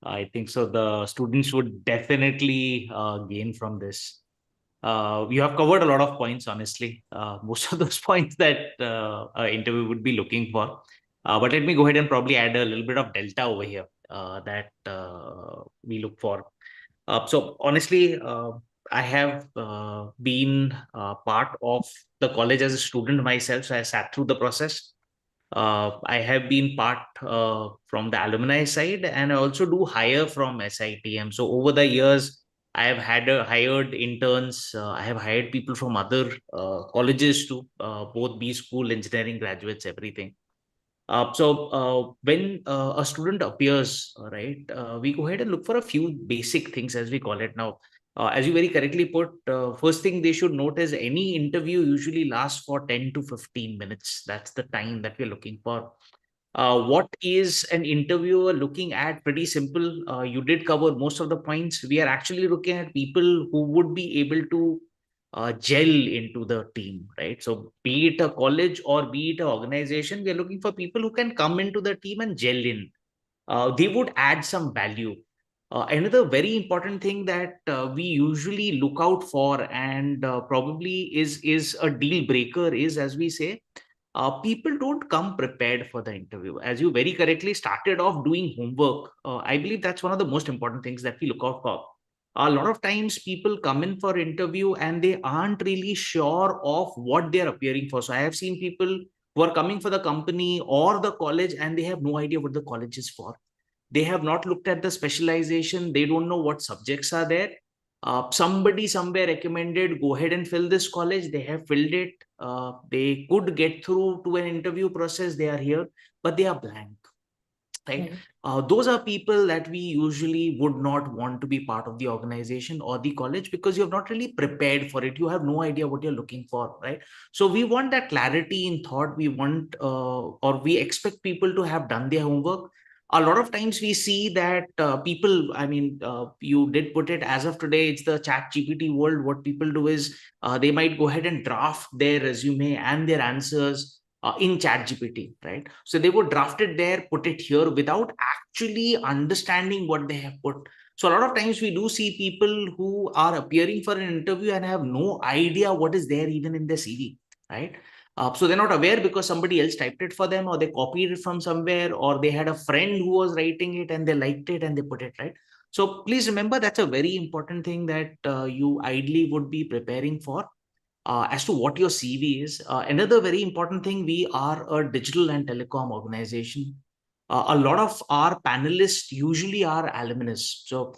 I think so. The students would definitely gain from this. You have covered a lot of points, honestly. Most of those points that an interview would be looking for. But let me go ahead and probably add a little bit of delta over here that we look for. So honestly, I have been part of the college as a student myself. So I sat through the process. I have been part from the alumni side, and I also do hire from SITM. So over the years, I have had hired interns. I have hired people from other colleges too, both B school, engineering graduates, everything. So when a student appears, right, we go ahead and look for a few basic things, as we call it now. As you very correctly put, first thing they should note is any interview usually lasts for 10 to 15 minutes. That's the time that we're looking for. What is an interviewer looking at? Pretty simple. You did cover most of the points. We are actually looking at people who would be able to gel into the team, right? So be it a college or be it an organization, we are looking for people who can come into the team and gel in. They would add some value. Another very important thing that we usually look out for and probably is a deal breaker is, as we say, people don't come prepared for the interview. As you very correctly started off doing homework, I believe that's one of the most important things that we look out for. A lot of times people come in for interview and they aren't really sure of what they're appearing for. So I have seen people who are coming for the company or the college and they have no idea what the college is for. They have not looked at the specialization. They don't know what subjects are there. Somebody somewhere recommended, go ahead and fill this college. They have filled it. They could get through to an interview process. They are here, but they are blank. Right? Those are people that we usually would not want to be part of the organization or the college because you have not really prepared for it. You have no idea what you're looking for, right? So we want that clarity in thought. We want or we expect people to have done their homework. A lot of times we see that people, I mean, you did put it as of today, it's the chat GPT world. What people do is they might go ahead and draft their resume and their answers in chat GPT, right? So they would draft it there, put it here without actually understanding what they have put. So a lot of times we do see people who are appearing for an interview and have no idea what is there even in their CV, right? So they're not aware because somebody else typed it for them or they copied it from somewhere or they had a friend who was writing it and they liked it and they put it, right? So please remember that's a very important thing that you ideally would be preparing for. As to what your CV is. Another very important thing, we are a digital and telecom organization. A lot of our panelists usually are alumnus. So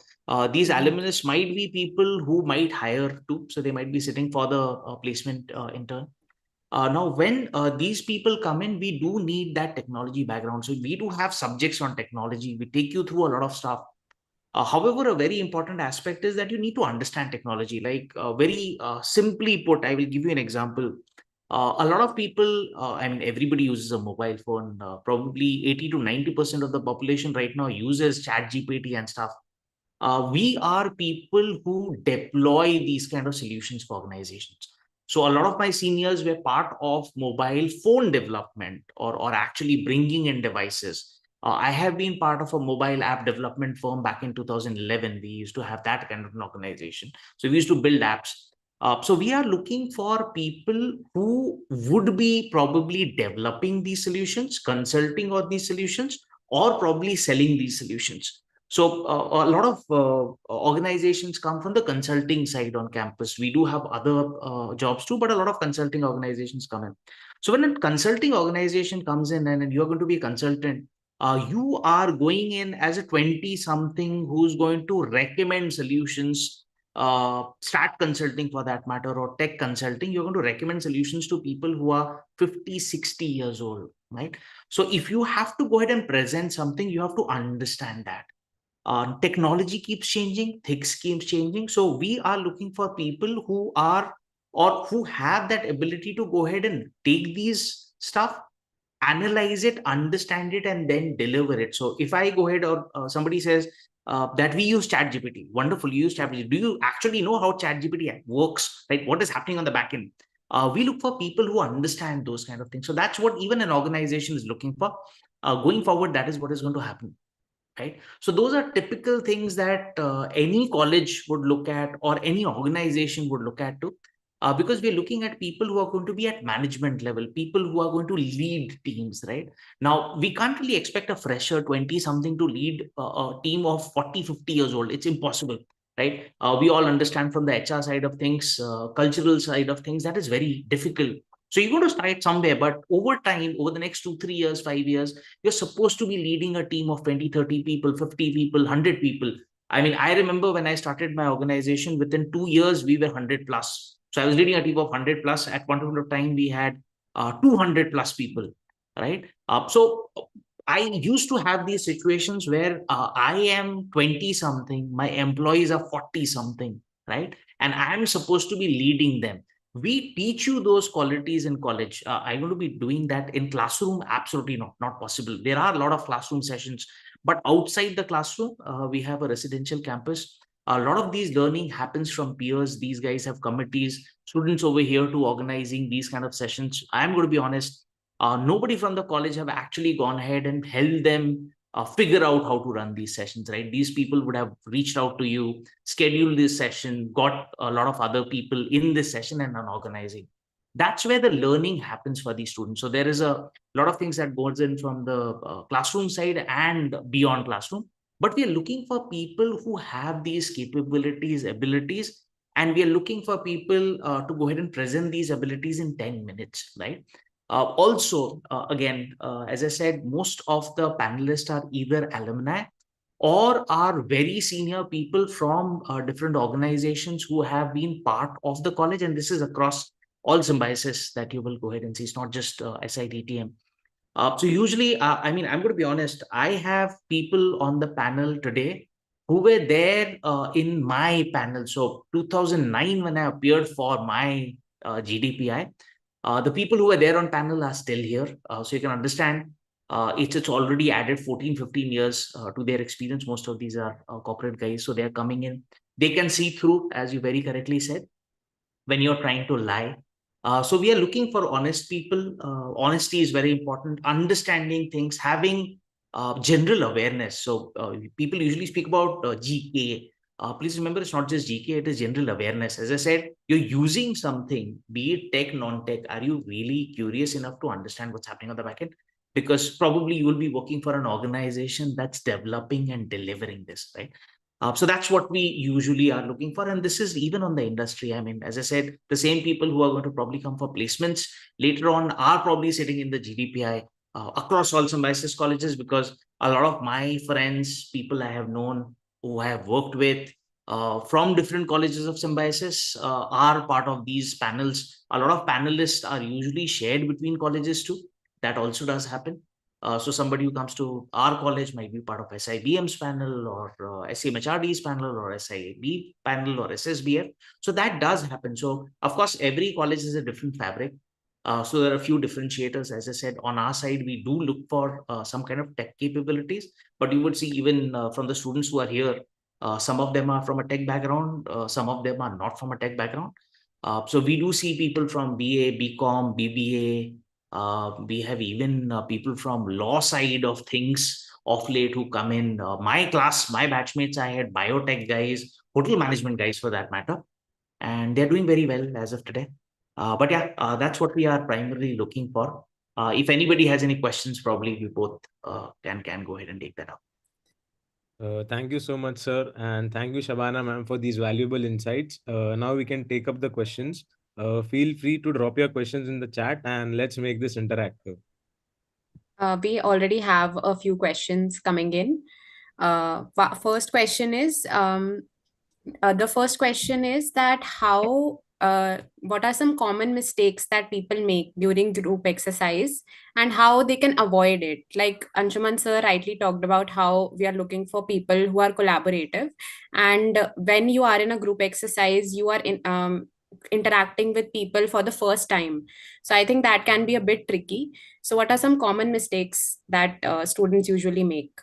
these alumnus might be people who might hire too. So they might be sitting for the placement intern. Now, when these people come in, we do need that technology background. So we do have subjects on technology. We take you through a lot of stuff. However, a very important aspect is that you need to understand technology. Like very simply put, I will give you an example. A lot of people, I mean, everybody uses a mobile phone. Probably 80 to 90% of the population right now uses ChatGPT and stuff. We are people who deploy these kind of solutions for organizations. So a lot of my seniors were part of mobile phone development or actually bringing in devices. I have been part of a mobile app development firm back in 2011. We used to have that kind of an organization. So we used to build apps. So we are looking for people who would be probably developing these solutions, consulting on these solutions, or probably selling these solutions. So a lot of organizations come from the consulting side on campus. We do have other jobs too, but a lot of consulting organizations come in. So when a consulting organization comes in and you're going to be a consultant, you are going in as a 20-something who's going to recommend solutions, start consulting for that matter, or tech consulting. You're going to recommend solutions to people who are 50, 60 years old, right? So if you have to go ahead and present something, you have to understand that. Technology keeps changing, things keeps changing. So we are looking for people who are or who have that ability to go ahead and take these stuff, analyze it, understand it, and then deliver it. So if I go ahead or somebody says that we use ChatGPT, wonderful, you use ChatGPT. Do you actually know how ChatGPT works? Right? What is happening on the back end? We look for people who understand those kind of things. So that's what even an organization is looking for. Going forward, that is what is going to happen. Right. So those are typical things that any college would look at or any organization would look at too, because we're looking at people who are going to be at management level, people who are going to lead teams. Right now, we can't really expect a fresher 20 something to lead a team of 40, 50 years old. It's impossible. Right. We all understand from the HR side of things, cultural side of things, that is very difficult. So you're going to start somewhere, but over time, over the next 2, 3 years, 5 years, you're supposed to be leading a team of 20, 30 people, 50 people, 100 people. I mean, I remember when I started my organization, within 2 years, we were 100 plus. So I was leading a team of 100 plus. At one point of time, we had 200 plus people, right? So I used to have these situations where I am 20 something, my employees are 40 something, right? And I'm supposed to be leading them. We teach you those qualities in college. I'm going to be doing that in classroom? Absolutely not possible. There are a lot of classroom sessions, but outside the classroom, we have a residential campus. A lot of these learning happens from peers. These guys have committees, students over here to organizing these kind of sessions. I'm going to be honest, nobody from the college have actually gone ahead and helped them figure out how to run these sessions, right? These people would have reached out to you, scheduled this session, got a lot of other people in this session and are organizing. That's where the learning happens for these students. So there is a lot of things that goes in from the classroom side and beyond classroom. But we are looking for people who have these capabilities, abilities, and we are looking for people to go ahead and present these abilities in 10 minutes, right? Also, again, as I said, most of the panelists are either alumni or are very senior people from different organizations who have been part of the college. And this is across all symbiosis that you will go ahead and see. It's not just SIDTM. So usually, I mean, I'm going to be honest, I have people on the panel today who were there in my panel. So 2009, when I appeared for my GDPI, the people who were there on panel are still here. So you can understand it's already added 14, 15 years to their experience. Most of these are corporate guys. So they're coming in. They can see through, as you very correctly said, when you're trying to lie. So we are looking for honest people. Honesty is very important. Understanding things, having general awareness. So people usually speak about GK. Please remember, it's not just GK, it is general awareness. As I said, you're using something, be it tech, non-tech. Are you really curious enough to understand what's happening on the back end? Because probably you will be working for an organization that's developing and delivering this, right? So that's what we usually are looking for. And this is even on the industry. I mean, as I said, the same people who are going to probably come for placements later on are probably sitting in the GDPI across all symbiosis colleges, because a lot of my friends, people I have known who I have worked with from different colleges of symbiosis are part of these panels. A lot of panelists are usually shared between colleges too. That also does happen. So somebody who comes to our college might be part of SIBM's panel or SCMHRD's panel or SIB panel or SSBF. So that does happen. So of course, every college is a different fabric. So there are a few differentiators. As I said, on our side, we do look for some kind of tech capabilities, but you would see even from the students who are here, some of them are from a tech background, some of them are not from a tech background. So we do see people from BA, BCom, BBA. We have even people from law side of things of late who come in. My class, my batchmates, I had biotech guys, hotel management guys for that matter, and they're doing very well as of today. But yeah, that's what we are primarily looking for. If anybody has any questions, probably we both can go ahead and take that up. Thank you so much, sir. And thank you, Shabana ma'am, for these valuable insights. Now we can take up the questions. Feel free to drop your questions in the chat and let's make this interactive. We already have a few questions coming in. First question is the first question is that what are some common mistakes that people make during group exercise and how they can avoid it? Like Anshuman sir rightly talked about how we are looking for people who are collaborative, and when you are in a group exercise, you are interacting with people for the first time. So I think that can be a bit tricky. So what are some common mistakes that students usually make?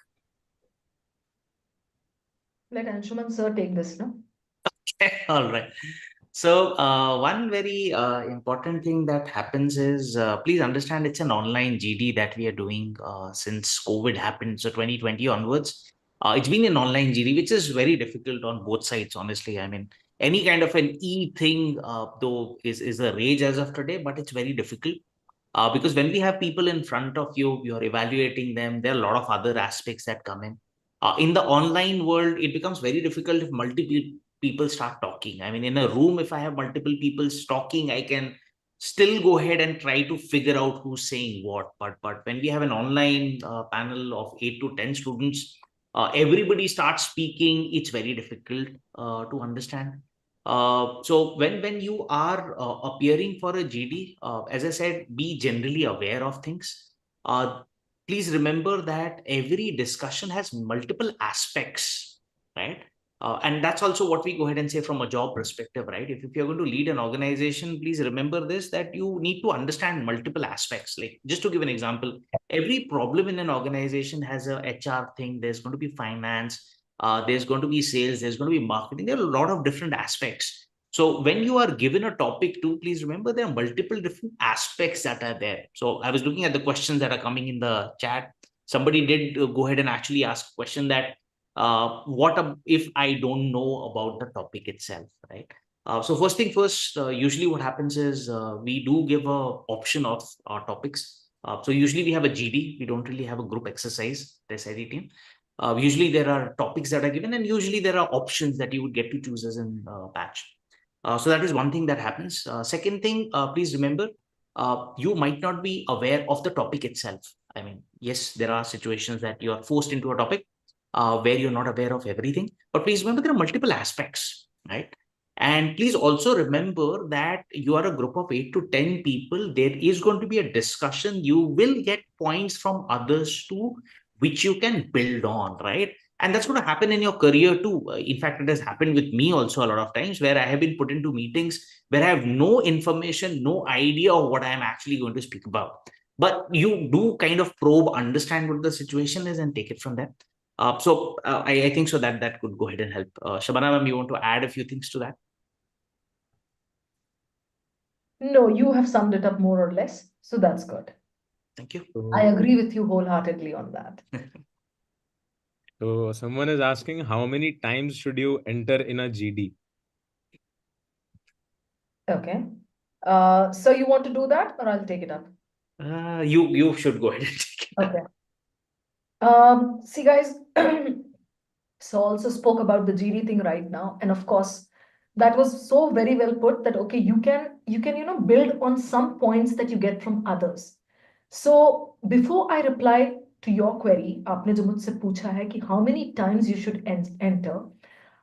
Let Anshuman sir take this, no? All right. So one very important thing that happens is please understand it's an online GD that we are doing since COVID happened. So 2020 onwards, it's been an online GD, which is very difficult on both sides, honestly. I mean, any kind of an thing, though, is a rage as of today, but it's very difficult. Because when we have people in front of you, you're evaluating them, there are a lot of other aspects that come in. In the online world, it becomes very difficult if multiple people start talking. I mean, in a room, if I have multiple people talking, I can still go ahead and try to figure out who's saying what. But when we have an online panel of 8 to 10 students, everybody starts speaking. It's very difficult to understand. So when you are appearing for a GD, as I said, be generally aware of things. Please remember that every discussion has multiple aspects, right? And that's also what we go ahead and say from a job perspective, right? If you're going to lead an organization, please remember this, that you need to understand multiple aspects. Like, just to give an example, every problem in an organization has a HR thing. There's going to be finance. There's going to be sales. There's going to be marketing. There are a lot of different aspects. So when you are given a topic too, please remember there are multiple different aspects that are there. So I was looking at the questions that are coming in the chat. Somebody did go ahead and actually ask a question that what if I don't know about the topic itself, right? So first thing first, usually what happens is we do give a option of our topics. So usually we have a GD. We don't really have a group exercise, the SIDTM. Usually there are topics that are given, and usually there are options that you would get to choose as in batch. So that is one thing that happens. Second thing, please remember, you might not be aware of the topic itself. I mean, yes, there are situations that you are forced into a topic where you're not aware of everything. But please remember there are multiple aspects, right? And please also remember that you are a group of 8 to 10 people. There is going to be a discussion. You will get points from others too, which you can build on, right? And that's going to happen in your career too. In fact, it has happened with me also a lot of times where I have been put into meetings where I have no information, no idea of what I am actually going to speak about. But you do kind of probe, understand what the situation is, and take it from there. I think so that could go ahead and help. Shabana ma'am, you want to add a few things to that? No, you have summed it up more or less, so that's good. Thank you. I agree with you wholeheartedly on that. So someone is asking, how many times should you enter in a GD? Okay. So you want to do that, or I'll take it up? You should go ahead and take it. Okay. See, guys, so also spoke about the GD thing right now, and of course, that was so very well put that okay, you can build on some points that you get from others. So before I reply to your query, आपने जो मुझसे पूछा है कि how many times you should enter,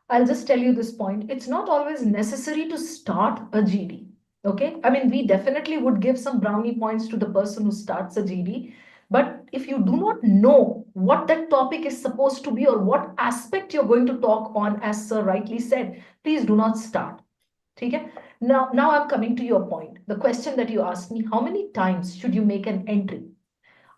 I'll just tell you this point. It's not always necessary to start a GD. Okay, I mean, we definitely would give some brownie points to the person who starts a GD, but if you do not know what that topic is supposed to be or what aspect you're going to talk on, as Sir rightly said, please do not start. Okay? Now I'm coming to your point. The question that you asked me, how many times should you make an entry?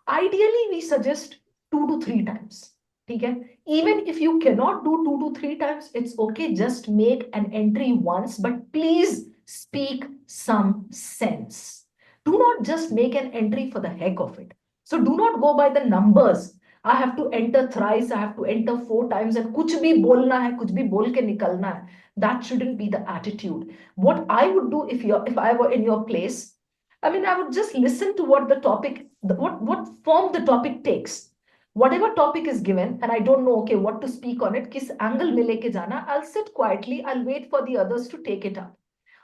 Ideally, we suggest 2 to 3 times. Okay? Even if you cannot do 2 to 3 times, it's okay. Just make an entry once, but please speak some sense. Do not just make an entry for the heck of it. So do not go by the numbers. I have to enter thrice, I have to enter 4 times, and kuch bhi bolna hai, kuch bhi bol ke nikalna hai. That shouldn't be the attitude. What I would do if I were in your place, I mean, I would just listen to what the topic, what form the topic takes. Whatever topic is given, and I don't know, okay, what to speak on it, kis angle mein leke jana, I'll sit quietly, I'll wait for the others to take it up.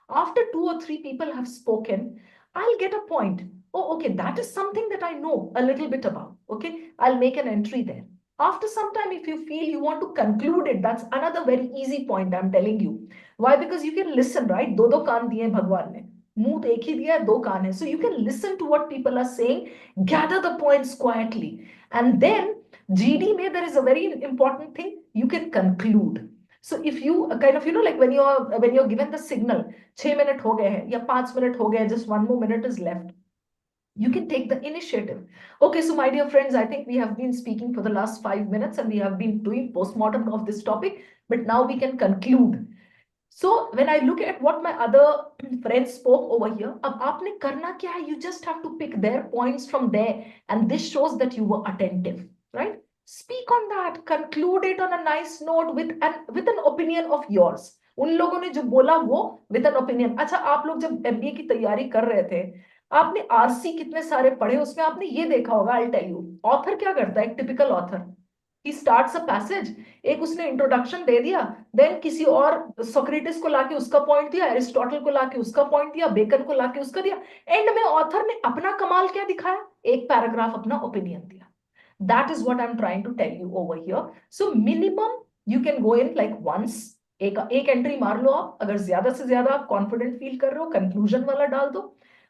After 2 or 3 people have spoken, I'll get a point. Oh, okay, that is something that I know a little bit about. Okay, I'll make an entry there. After some time, if you feel you want to conclude it, that's another very easy point, I'm telling you. Why? Because you can listen, right? Do kaan diye Bhagwan ne. मुंह एक ही दिया है, 2 कान है. So you can listen to what people are saying, gather the points quietly, and then GD में there is a very important thing. You can conclude. So if you kind of, like when you're given the signal, 6 minute हो गए हैं या 5 minute हो गए हैं, just 1 more minute is left, you can take the initiative. Okay, so my dear friends, I think we have been speaking for the last 5 minutes and we have been doing postmortem of this topic, but now we can conclude. So when I look at what my other friends spoke over here, अब आपने करना क्या है? You just have to pick their points from there, and this shows that you were attentive, right? Speak on that, conclude it on a nice note with an opinion of yours. उन लोगों ने जो बोला वो with an opinion. अच्छा, आप लोग जब MBA की तैयारी कर रहे थे, आपने RC कितने सारे पढ़े, उसमें आपने ये देखा होगा, I'll tell you, author क्या करता है? एक typical author, he starts a passage, एक उसने इंट्रोडक्शन दे दिया, देन किसी और सोक्रेटिस को लाके उसका पॉइंट दिया, एरिस्टोटल को लाके उसका पॉइंट दिया, बेकन को लाके उसका दिया, एंड में ऑथर ने अपना कमाल क्या दिखाया? एक पैराग्राफ अपना ओपिनियन दिया. That is what I'm trying to tell you over here. So minimum you can go in like once, एक एंट्री मार लो आप. अगर ज्यादा से ज्यादा आप कॉन्फिडेंट फील कर रहे हो, कंक्लूजन वाला डाल दो.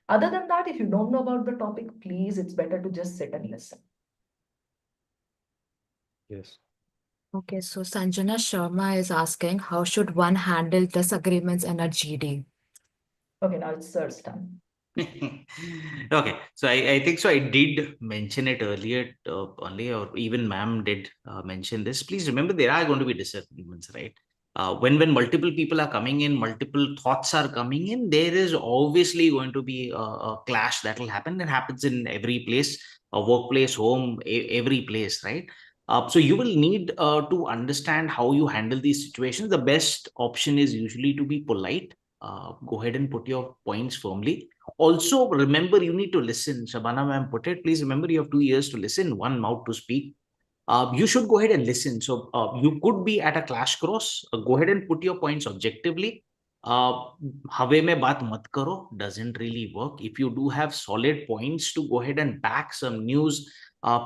Other than that, if you don't know about the topic, please, it's better to just sit and listen. Yes. Okay, so Sanjana Sharma is asking, how should one handle disagreements in a GD? Okay, now it's Sir's turn. Okay, so I think so. I did mention it earlier only, or even ma'am did mention this. Please remember, there are going to be disagreements, right? When multiple people are coming in, multiple thoughts are coming in, there is obviously going to be a clash that will happen. It happens in every place, a workplace, home, every place, right? So you will need to understand how you handle these situations. The best option is usually to be polite. Go ahead and put your points firmly. Also, remember, you need to listen. Shabana Ma'am put it. Please remember, you have 2 ears to listen, 1 mouth to speak. You should go ahead and listen. So you could be at a clash cross. Go ahead and put your points objectively. हवे में बात मत करो, doesn't really work. If you do have solid points to go ahead and back some news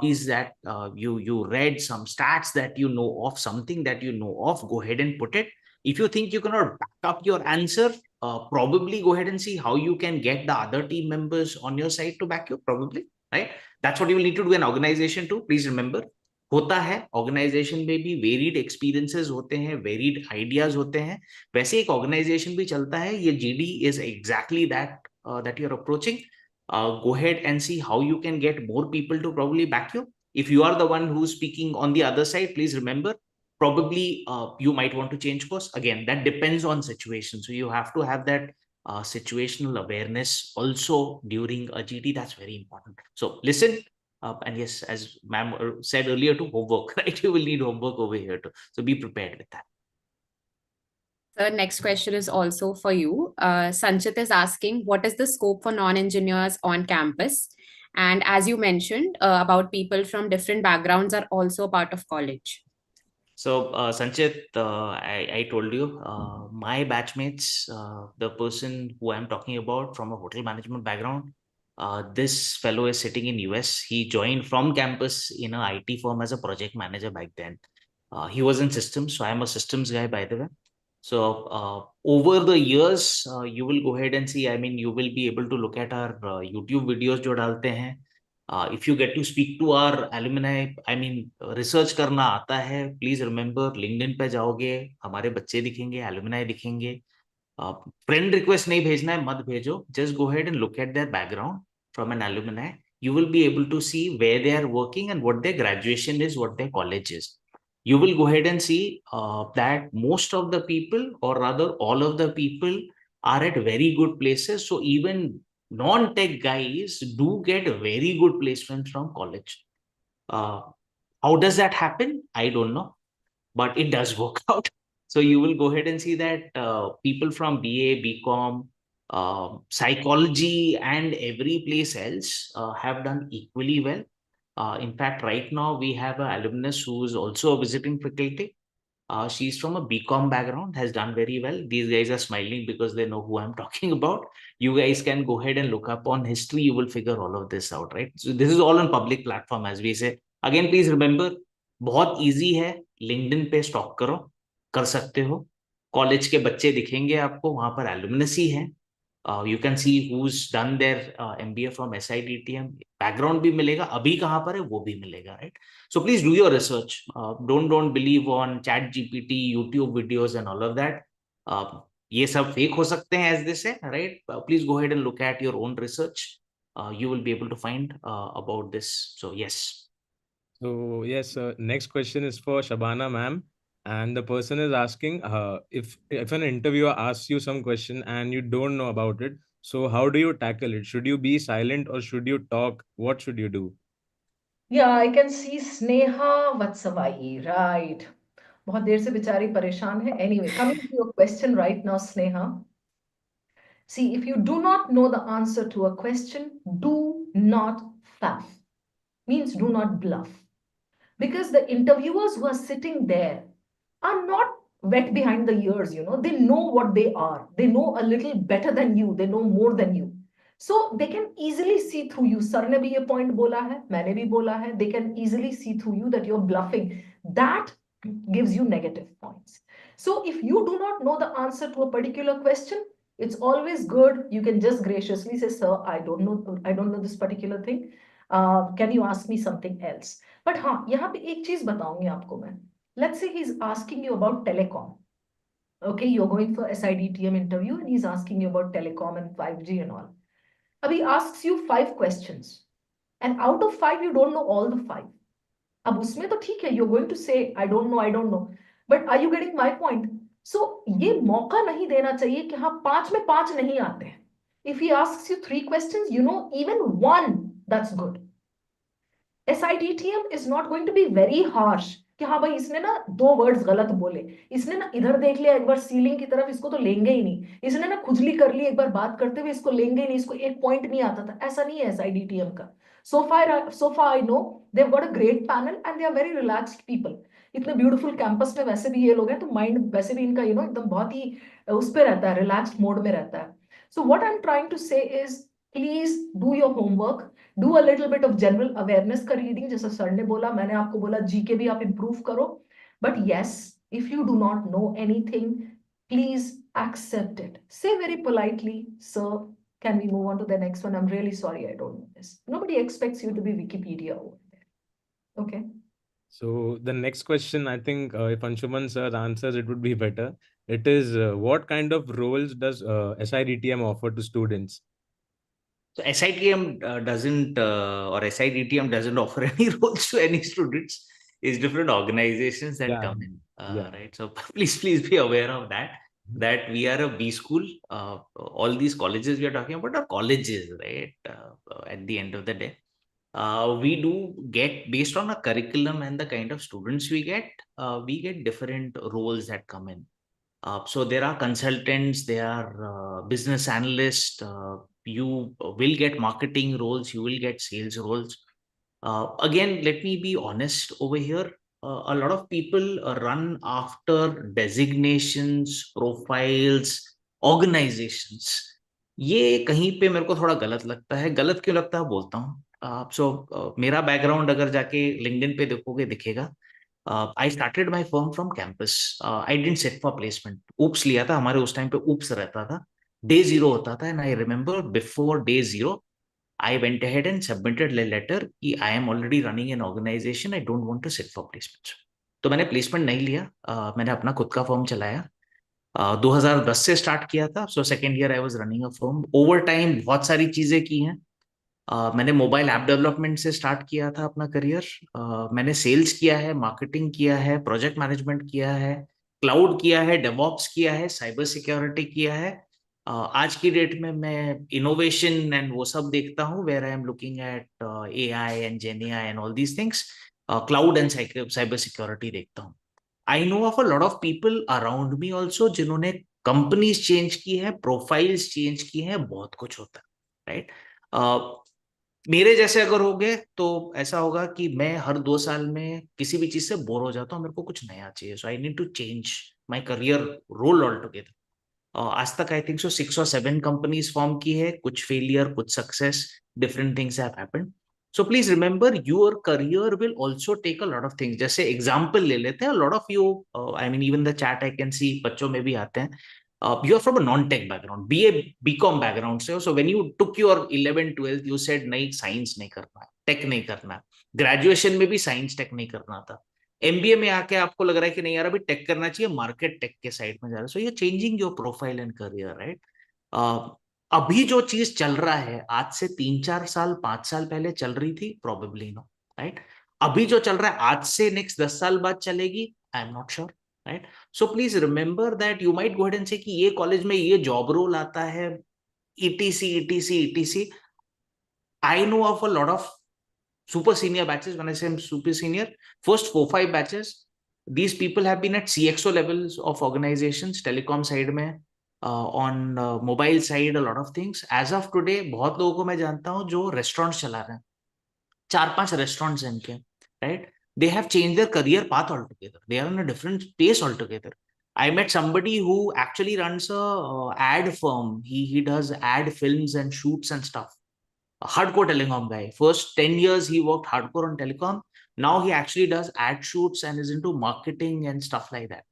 piece that you read, some stats that you know of, something that you know of, go ahead and put it. If you think you cannot back up your answer, probably go ahead and see how you can get the other team members on your side to back you, probably, right? That's what you will need to do in organization too. Please remember, होता है organisation में भी varied experiences होते हैं, varied ideas होते हैं. वैसे एक ऑर्गेनाइजेशन भी चलता है. ये GD is exactly that you are approaching. Go ahead and see how you can get more people to probably back you. If you are the one who's speaking on the other side, please remember, probably you might want to change course. Again, that depends on situation. So you have to have that situational awareness also during a GD. That's very important. So listen. And yes, as ma'am said earlier, to homework, right? You will need homework over here too. So be prepared with that. The next question is also for you. Sanchit is asking, what is the scope for non-engineers on campus? And as you mentioned, about people from different backgrounds are also part of college. So Sanchit, I told you, my batchmates, the person who I'm talking about from a hotel management background, this fellow is sitting in US. He joined from campus in an IT firm as a project manager back then. He was in systems, so I'm a systems guy, by the way. So over the years, you will go ahead and see, I mean, you will be able to look at our YouTube videos जो डालते हैं. If you get to speak to our alumni, I mean, research करना आता है, please remember LinkedIn पे जाओगे, हमारे बच्चे दिखेंगे, alumni दिखेंगे. Friend request नहीं भेजना है, मत भेजो. Just go ahead and look at their background from an alumni. You will be able to see where they are working and what their graduation is, what their college is. You will go ahead and see that most of the people, or rather all of the people, are at very good places. So even non-tech guys do get very good placements from college. How does that happen? I don't know, but it does work out. So you will go ahead and see that people from BA, BCom, psychology, and every place else have done equally well. In fact, right now we have an alumnus who is also a visiting faculty. She's from a BCom background, has done very well. These guys are smiling because they know who I'm talking about. You guys can go ahead and look up on history. You will figure all of this out, right? So this is all on public platform, as we say. Again, please remember, बहुत easy है. LinkedIn पे stock करो, कर सकते हो. College के बच्चे दिखेंगे आपको, वहां पर alumnus ही है. You can see who's done their MBA from SIDTM. Background भी मिलेगा, अभी कहाँ पर है वो भी मिलेगा, right? So please do your research. Don't believe on Chat GPT, YouTube videos and all of that. ये सब fake हो सकते हैं, as they say, right? Please go ahead and look at your own research. You will be able to find about this. So yes. So yes, next question is for Shabana ma'am, and the person is asking if an interviewer asks you some question and you don't know about it, so how do you tackle it? Should you be silent or should you talk? What should you do? Yeah, I can see Sneha Vatsavai, right. बहुत देर से बेचारी परेशान है. Anyway, coming to your question right now, Sneha. See, if you do not know the answer to a question, do not faff. Means do not bluff. Because the interviewers who are sitting there are not wet behind the ears, they know what they are. They know a little better than you. They know more than you. So they can easily see through you. Sir ने भी ये point बोला है, मैंने भी बोला है. They can easily see through you that you're bluffing. That gives you negative points. So if you do not know the answer to a particular question, it's always good. You can just graciously say, sir, I don't know this particular thing. Can you ask me something else? But हाँ, यहाँ पे एक चीज बताऊंगी आपको मैं. Let's say he's asking you about telecom. Okay, you're going for SIDTM interview and he's asking you about telecom and 5G and all. Ab he asks you 5 questions. And out of 5, you don't know all the 5. अब उसमें तो ठीक है, you're going to say, I don't know. But are you getting my point? So ये मौका नहीं देना चाहिए कि हाँ 5 में 5 नहीं आते हैं. If he asks you 3 questions, you know even 1, that's good. SIDTM is not going to be very harsh कि हाँ भाई इसने ना 2 वर्ड्स गलत बोले, इसने ना इधर देख लिया एक बार सीलिंग की तरफ, इसको तो लेंगे ही नहीं, इसने ना खुजली कर ली एक बार बात करते हुए, इसको लेंगे ही नहीं, इसको एक पॉइंट नहीं आता था. ऐसा नहीं है SIDTM का. So far I know they've got a great panel and they are very relaxed people. इतने ब्यूटीफुल कैंपस में वैसे भी ये लोग हैं तो माइंड वैसे भी इनका एकदम बहुत ही उस पे रहता है, रिलैक्स्ड मोड में रहता है. So what I'm trying to say is please do your homework. Do a little bit of general awareness का reading, जैसा सर ने बोला, मैंने आपको बोला GK भी आप improve करो. But yes, if you do not know anything, please accept it. Say very politely, sir, can we move on to the next one? I'm really sorry, I don't know this. Nobody expects you to be Wikipedia over there. Okay. So the next question, I think if Anshuman sir answers, it would be better. It is what kind of roles does SIDTM offer to students? So SITM doesn't or SIDTM doesn't offer any roles to any students. It's different organizations that come in, right? So please be aware of that we are a B school. All these colleges we are talking about are colleges, right? At the end of the day, we do get, based on a curriculum and the kind of students we get different roles that come in. So there are consultants, there are business analysts, you will get marketing roles, you will get sales roles. Again, let me be honest over here. A lot of people run after designations, profiles, organizations. ये कहीं पे मेरे को थोड़ा गलत लगता है. गलत क्यों लगता है बोलता हूँ. So मेरा बैकग्राउंड अगर जाके LinkedIn पे देखोगे दिखेगा. I started my firm from campus. I didn't sit for placement. Oops लिया था. हमारे उस टाइम पे oops रहता था. Day 0 होता था. And I remember before day 0, I went ahead and submitted a letter कि I am already running an organization, I don't want to sit for placements. तो मैंने प्लेसमेंट नहीं लिया, मैंने अपना खुद का फर्म चलाया. 2010 से स्टार्ट किया था. So second year I was running a firm. Over time बहुत सारी चीजें की हैं. मैंने मोबाइल ऐप डेवलपमेंट से स्टार्ट किया था अपना करियर. मैंने सेल्स किया है, मार्केटिंग किया है, प्रोजेक्ट मैनेजमेंट किया है, क्लाउड किया है, डेवॉप्स किया है, साइबर सिक्योरिटी किया है. आज की डेट में मैं इनोवेशन एंड वो सब देखता हूँ, where I am looking at AI and GenAI and all these things. Cloud and cyber security देखता हूँ. I know of a lot of people around me also जिन्होंने कंपनीज चेंज की है, प्रोफाइल्स चेंज की है, बहुत कुछ होता है, राइट. मेरे जैसे अगर हो गए तो ऐसा होगा कि मैं हर 2 साल में किसी भी चीज से बोर हो जाता हूँ, मेरे को कुछ नया चाहिए. So I need to change my career role all together. आज तक I think so 6 or 7 companies form की है, कुछ फेलियर, कुछ success, different things have happened. So please remember your career will also take a lot of things. जैसे example ले लेते हैं, lot of you, I mean even the chat I can see बच्चों में भी आते हैं. You are from a non-tech background, BA BCom background से हो. So when you took your 11th 12th you said नहीं, साइंस नहीं करना है, टेक नहीं करना है. ग्रेजुएशन में भी साइंस टेक नहीं करना था. MBA में आके आपको लग रहा है कि नहीं यार अभी टेक करना चाहिए, मार्केट टेक के साइड में जा रहा है. So you changing your profile and career, right. अभी जो चीज चल रहा है आज से 3-4 साल 5 साल पहले चल रही थी, प्रोबेबली नो, राइट. अभी जो चल रहा है आज से नेक्स्ट 10 साल बाद चलेगी, I am not sure, right. So please remember that you might go ahead and से कि ये कॉलेज में ये जॉब रोल आता है, ETC ETC ETC. I know of a lot of super senior batches. When I say I'm super senior, first 4-5 batches, these people have been at CXO levels of organizations, telecom side में, on mobile side, a lot of things. As of today, बहुत लोगों को मैं जानता हूँ जो restaurants चला रहे हैं, 4-5 restaurants हैं इनके, right? They have changed their career path altogether. They are on a different pace altogether. I met somebody who actually runs a ad firm. He does ad films and shoots and stuff. A hardcore telecom guy. First 10 years he worked hardcore on telecom. Now he actually does ad shoots and is into marketing and stuff like that,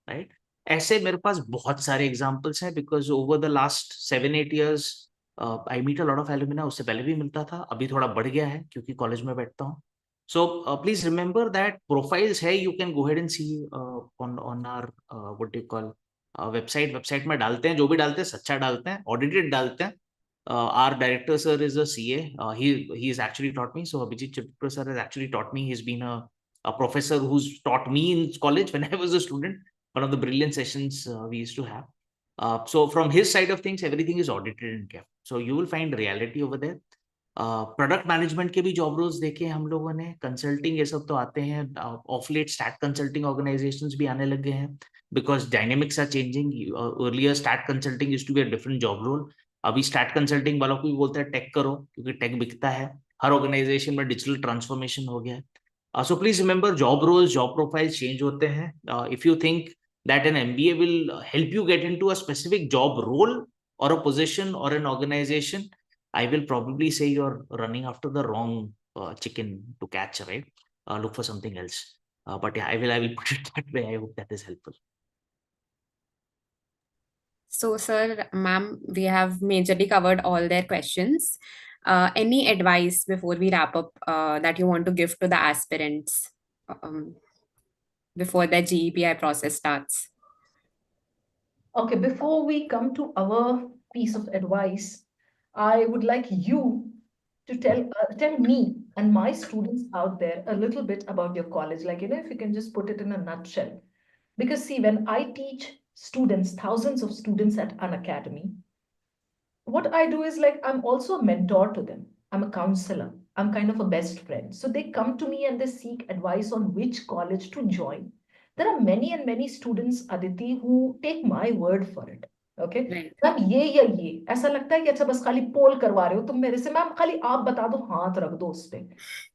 right? ऐसे मेरे पास बहुत सारे examples हैं, because over the last 7-8 years I meet a lot of alumni. उससे पहले भी मिलता था, अभी थोड़ा बढ़ गया है क्योंकि कॉलेज में बैठता हूँ. So please remember that profiles है, you can go head and see on our what do call website में डालते हैं, जो भी डालते हैं सच्चा डालते हैं, ऑडिटेड डालते हैं. Our director sir is a CA. He has actually taught me. So Aditi Chopra sir has actually taught me. He's been a professor who's taught me in college when I was a student. One of the brilliant sessions we used to have. So from his side of things, everything is audited and kept. So you will find reality over there. Product management के भी job roles देखे हम लोगों ने, consulting ये सब तो आते हैं. Of late stat consulting organisations भी आने लगे हैं, because dynamics are changing. Earlier stat consulting used to be a different job role. अभी स्टैट कंसल्टिंग वालों को भी बोलते हैं टेक करो, क्योंकि टेक बिकता है. हर ऑर्गेनाइजेशन में डिजिटल ट्रांसफॉर्मेशन हो गया है. So please remember, job roles, job profile change होते हैं. If you think that an MBA will help you get into a specific job role or a position or an organization, I will probably say you're running after the wrong chicken to catch, right? Look for something else. But yeah, I will put it that way. I hope that is helpful. So, sir, ma'am, we have majorly covered all their questions. Any advice before we wrap up that you want to give to the aspirants before the GEPI process starts? Okay, before we come to our piece of advice, I would like you to tell me and my students out there a little bit about your college. Like, if you can just put it in a nutshell. Because see, when I teach students, thousands of students at Unacademy, what I do is like, I'm also a mentor to them. I'm a counselor. I'm kind of a best friend. So they come to me and they seek advice on which college to join. There are many and many students, Aditi, who take my word for it. Okay. Right. Ma'am ये या ये ऐसा लगता है कि अच्छा बस खाली पोल करवा रहे हो तुम मेरे से, मैम खाली आप बता दो, हाथ रख दो उस पे.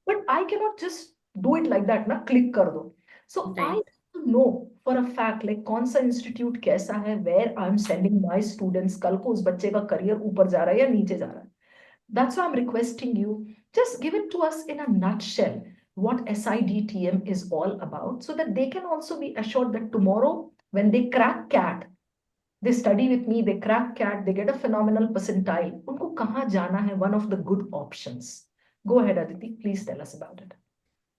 But I can not just do it like that ना, क्लिक कर दो. सो आई to know for a fact like कौन सा इंस्टीट्यूट कैसा है, where I'm sending my students, कल को उस बच्चे का करियर ऊपर जा रहा है या नीचे जा रहा है. That's why I'm requesting you, just give it to us in a nutshell what SIDTM is all about, so that they can also be assured that tomorrow when they crack CAT, they study with me, they crack CAT, they get a phenomenal percentile. उनको कहाँ जाना है? One of the good options. Go ahead, Aditi. Please tell us about it.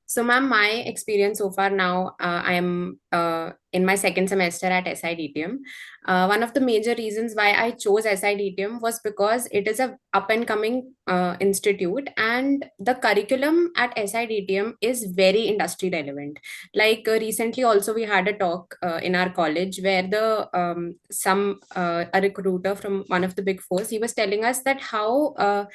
So, ma'am, my experience so far now, I am in my second semester at SIDTM. One of the major reasons why I chose SIDTM was because it is a up and coming institute, and the curriculum at SIDTM is very industry relevant. Like recently, also we had a talk in our college where a recruiter from one of the big fours, he was telling us that how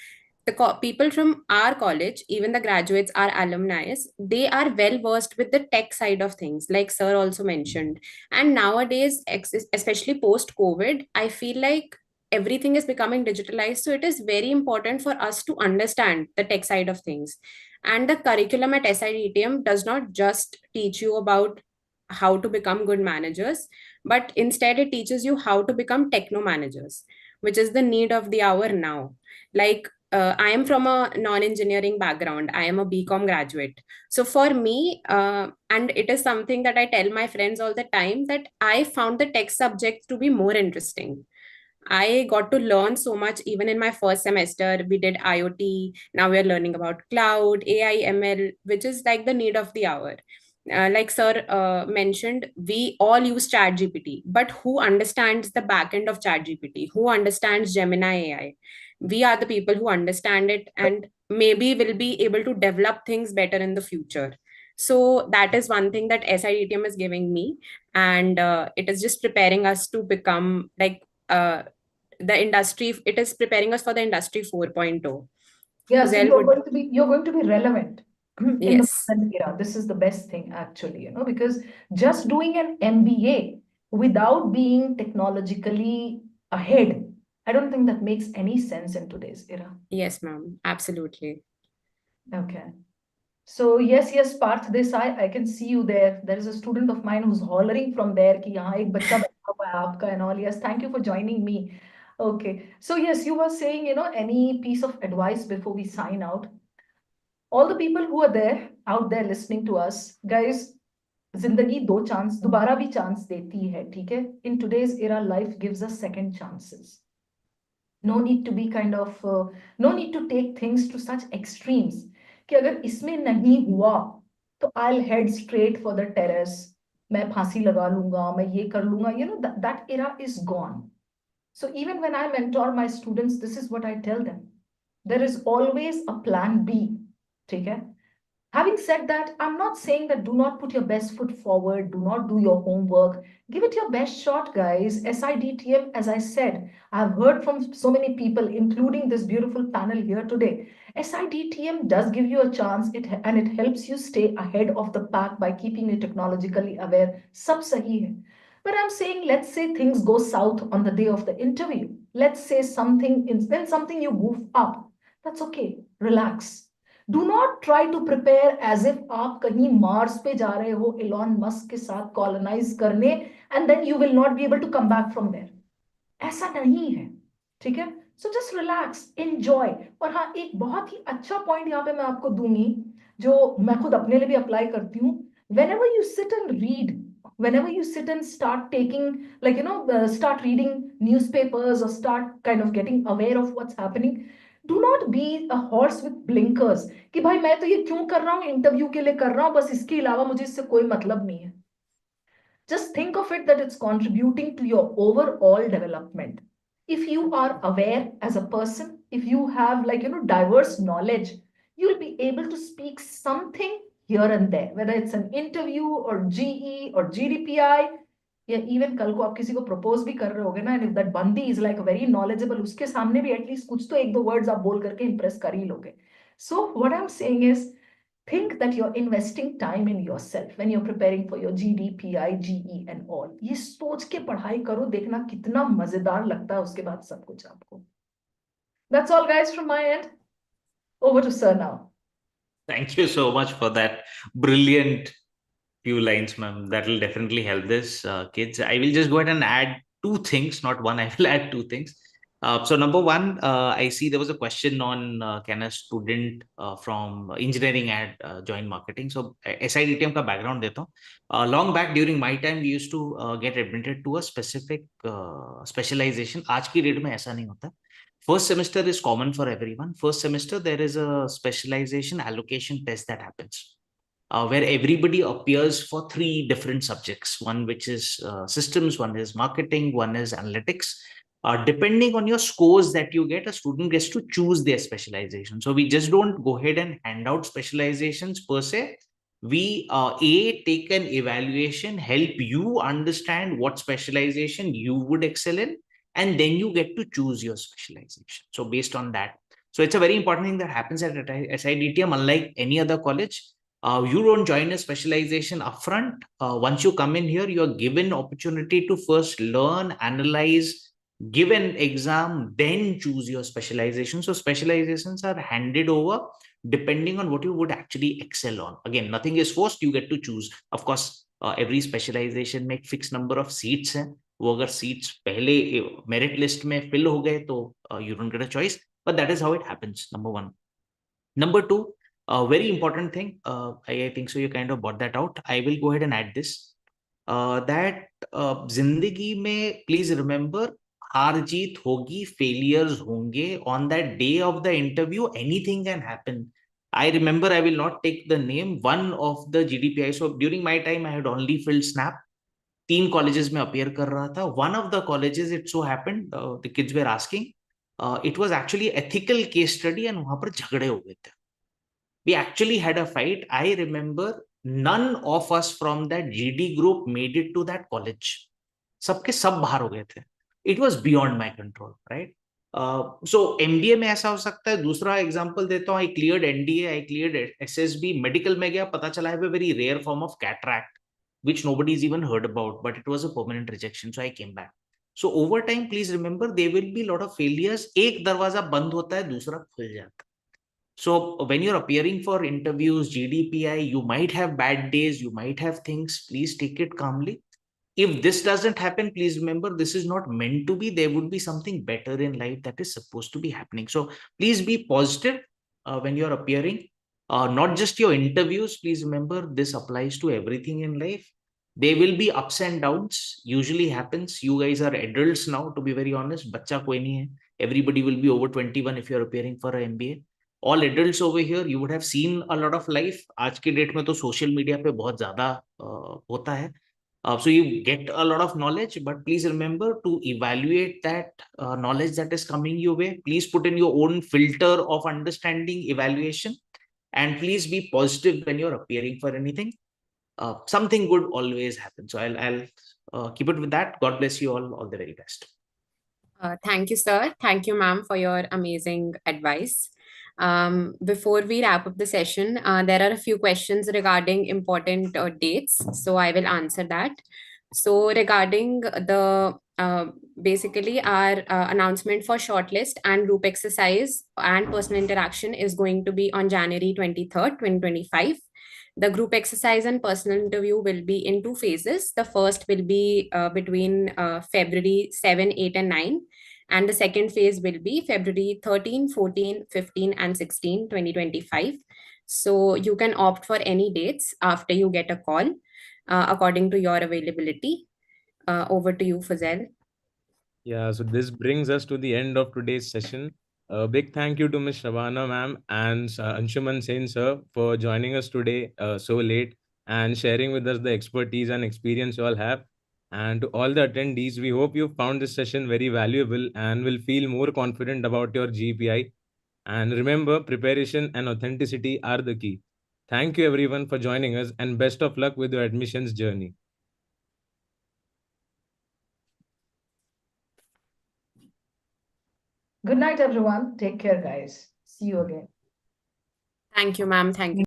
people from our college, even the graduates, our alumni, they are well versed with the tech side of things, like sir also mentioned. And nowadays, especially post COVID, I feel like everything is becoming digitalized. So it is very important for us to understand the tech side of things. And the curriculum at SIDTM does not just teach you about how to become good managers, but instead it teaches you how to become techno managers, which is the need of the hour now. Like I am from a non-engineering background. I am a BCom graduate. So for me, and it is something that I tell my friends all the time, that I found the tech subjects to be more interesting. I got to learn so much even in my first semester. We did IoT. Now we are learning about cloud, AI, ML, which is like the need of the hour. Like sir mentioned, we all use ChatGPT, but who understands the backend of ChatGPT? Who understands Gemini AI? We are the people who understand it, and maybe will be able to develop things better in the future. So that is one thing that SIDTM is giving me, and it is just preparing us to become like the industry. It is preparing us for the industry 4.0. Yeah, so Fuzail you're going to be relevant in the yes. present era. This is the best thing actually, because just doing an MBA without being technologically ahead, I don't think that makes any sense in today's era. Yes, ma'am. Absolutely. Okay. So yes, Parth Desai, I can see you there. There is a student of mine who's hollering from there कि यहाँ एक बच्चा बैठा हुआ है आपका and all. Yes, thank you for joining me. Okay. So yes, you were saying, any piece of advice before we sign out. All the people who are there, out there listening to us, guys, जिंदगी दो chance दोबारा भी chance देती है, ठीक है? In today's era, life gives us second chances. No need to be no need to take things to such extremes कि अगर इसमें नहीं हुआ तो I'll head straight for the terrace, मैं फांसी लगा लूंगा, मैं ये कर लूंगा, that era is gone. So even when I mentor my students, this is what I tell them. There is always a plan B, ठीक है? Having said that, I'm not saying that do not put your best foot forward, do not do your homework. Give it your best shot, guys. SIDTM, as I said, I've heard from so many people, including this beautiful panel here today. SIDTM does give you a chance, and it helps you stay ahead of the pack by keeping you technologically aware. Sab sahi hai. But I'm saying, let's say things go south on the day of the interview. Let's say something you goof up. That's okay. Relax. Do not try to prepare as if आप कहीं Mars पे जा रहे हो Elon Musk के साथ colonise करने and then you will not be able to come back from there. ऐसा नहीं है, ठीक है? So just relax, enjoy. और हाँ, एक बहुत ही अच्छा पॉइंट यहाँ पे मैं आपको दूंगी जो मैं खुद अपने लिए भी अप्लाई करती हूँ. Whenever you sit and read, whenever you sit and start taking, start reading newspapers or start kind of getting aware of what's happening, do not be a horse with blinkers कि भाई मैं तो ये क्यों कर रहा हूँ, इंटरव्यू के लिए कर रहा हूँ, बस इसके अलावा मुझे इससे कोई मतलब नहीं है. Just think of it that it's contributing to your overall development. If you are aware as a person, if you have diverse knowledge, you'll be able to speak something here and there, whether it's an interview or GE or GDPI. या even कल को आप किसी को propose भी कर रहे होगे ना, एंड इफ दैट बंदी इज लाइक वेरी नॉलेजेबल, उसके सामने भी एटलीस्ट कुछ तो एक दो वर्ड्स आप बोल करके इंप्रेस कर ही लोगे. So what I am saying is think that you're investing time in yourself when you're preparing for your GDPI, GE and all. ये सोच के पढ़ाई करो, देखना कितना मजेदार लगता है उसके बाद सब कुछ आपको. That's all guys from my end. Over to sir now. Thank you so much for that brilliant few lines, ma'am. That will definitely help this kids. I will just go ahead and add two things, not one. I will add two things. So number one, I see there was a question on can a student from engineering join marketing. So SIDTM का background देता हूँ. Long back during my time, we used to get admitted to a specific specialization. आज की date में ऐसा नहीं होता. First semester is common for everyone. First semester there is a specialization allocation test that happens. Where everybody appears for 3 different subjects, one which is systems, one is marketing, one is analytics. Depending on your scores that you get, a student gets to choose their specialization. So we just don't go ahead and hand out specializations per se. We take an evaluation, help you understand what specialization you would excel in, and then you get to choose your specialization. So based on that, so it's a very important thing that happens at SIDTM. Unlike any other college, you don't join a specialization upfront. Once you come in here, you're given opportunity to first learn, analyze, give an exam, then choose your specialization. So specializations are handed over depending on what you would actually excel on. Again, nothing is forced, you get to choose. Of course, every specialization में fixed number of seats हैं. वो अगर seats पहले merit list में fill हो गए तो you don't get a choice. But that is how it happens, number one. Number two, a very important thing, I think so you kind of brought that out. I will go ahead and add this. That जिंदगी में please remember, हार जीत होगी, failures होंगे. On that day of the interview, anything can happen. I remember, I will not take the name, one of the GDPI. So during my time, I had only filled Snap. 3 colleges में appear कर रहा था. One of the colleges, it so happened, the kids were asking, it was actually ethical case study and वहां पर झगड़े हो गए थे. We actually had a fight. I remember none of us from that GD group made it to that college. सबके सब बाहर हो गए थे. It was beyond my control, right? So MBA में ऐसा हो सकता है. दूसरा एग्जांपल देता हूँ. I cleared NDA, I cleared SSB. Medical में गया, पता चला है a very rare form of cataract, which nobody's even heard about, but it was a permanent rejection. So I came back. So over time, please remember, there will be a lot of failures. एक दरवाजा बंद होता है, दूसरा खुल जाता है. So when you're appearing for interviews, GDPI, you might have bad days, you might have things. Please take it calmly. If this doesn't happen, please remember, this is not meant to be. There would be something better in life that is supposed to be happening. So please be positive when you're appearing. Not just your interviews. Please remember, this applies to everything in life. There will be ups and downs. Usually happens. You guys are adults now, to be very honest. Bachcha koi nahi hai. Everybody will be over 21 if you're appearing for an MBA. All adults over here, you would have seen a lot of life. आज की date में तो social media पे बहुत ज्यादा होता है. So you get a lot of knowledge, but please remember to evaluate that knowledge that is coming your way. Please put in your own filter of understanding, evaluation, and please be positive when you're appearing for anything. Something good always happens. So I'll keep it with that. God bless you all. All the very best. Thank you, sir. Thank you, ma'am, for your amazing advice. Before we wrap up the session, there are a few questions regarding important dates, so I will answer that. So regarding the basically our announcement for shortlist and group exercise and personal interaction is going to be on January 23rd, 2025. The group exercise and personal interview will be in 2 phases. The first will be between February 7, 8, and 9. And the second phase will be February 13, 14, 15, and 16, 2025. So you can opt for any dates after you get a call according to your availability. Over to you, Fuzail. Yeah, so this brings us to the end of today's session. A big thank you to Ms. Shabana Ma'am and Anshuman Sen sir for joining us today so late and sharing with us the expertise and experience you all have. And to all the attendees, we hope you found this session very valuable and will feel more confident about your GPI. And remember, preparation and authenticity are the key. Thank you everyone for joining us and best of luck with your admissions journey. Good night, everyone. Take care, guys. See you again. Thank you, ma'am. Thank you.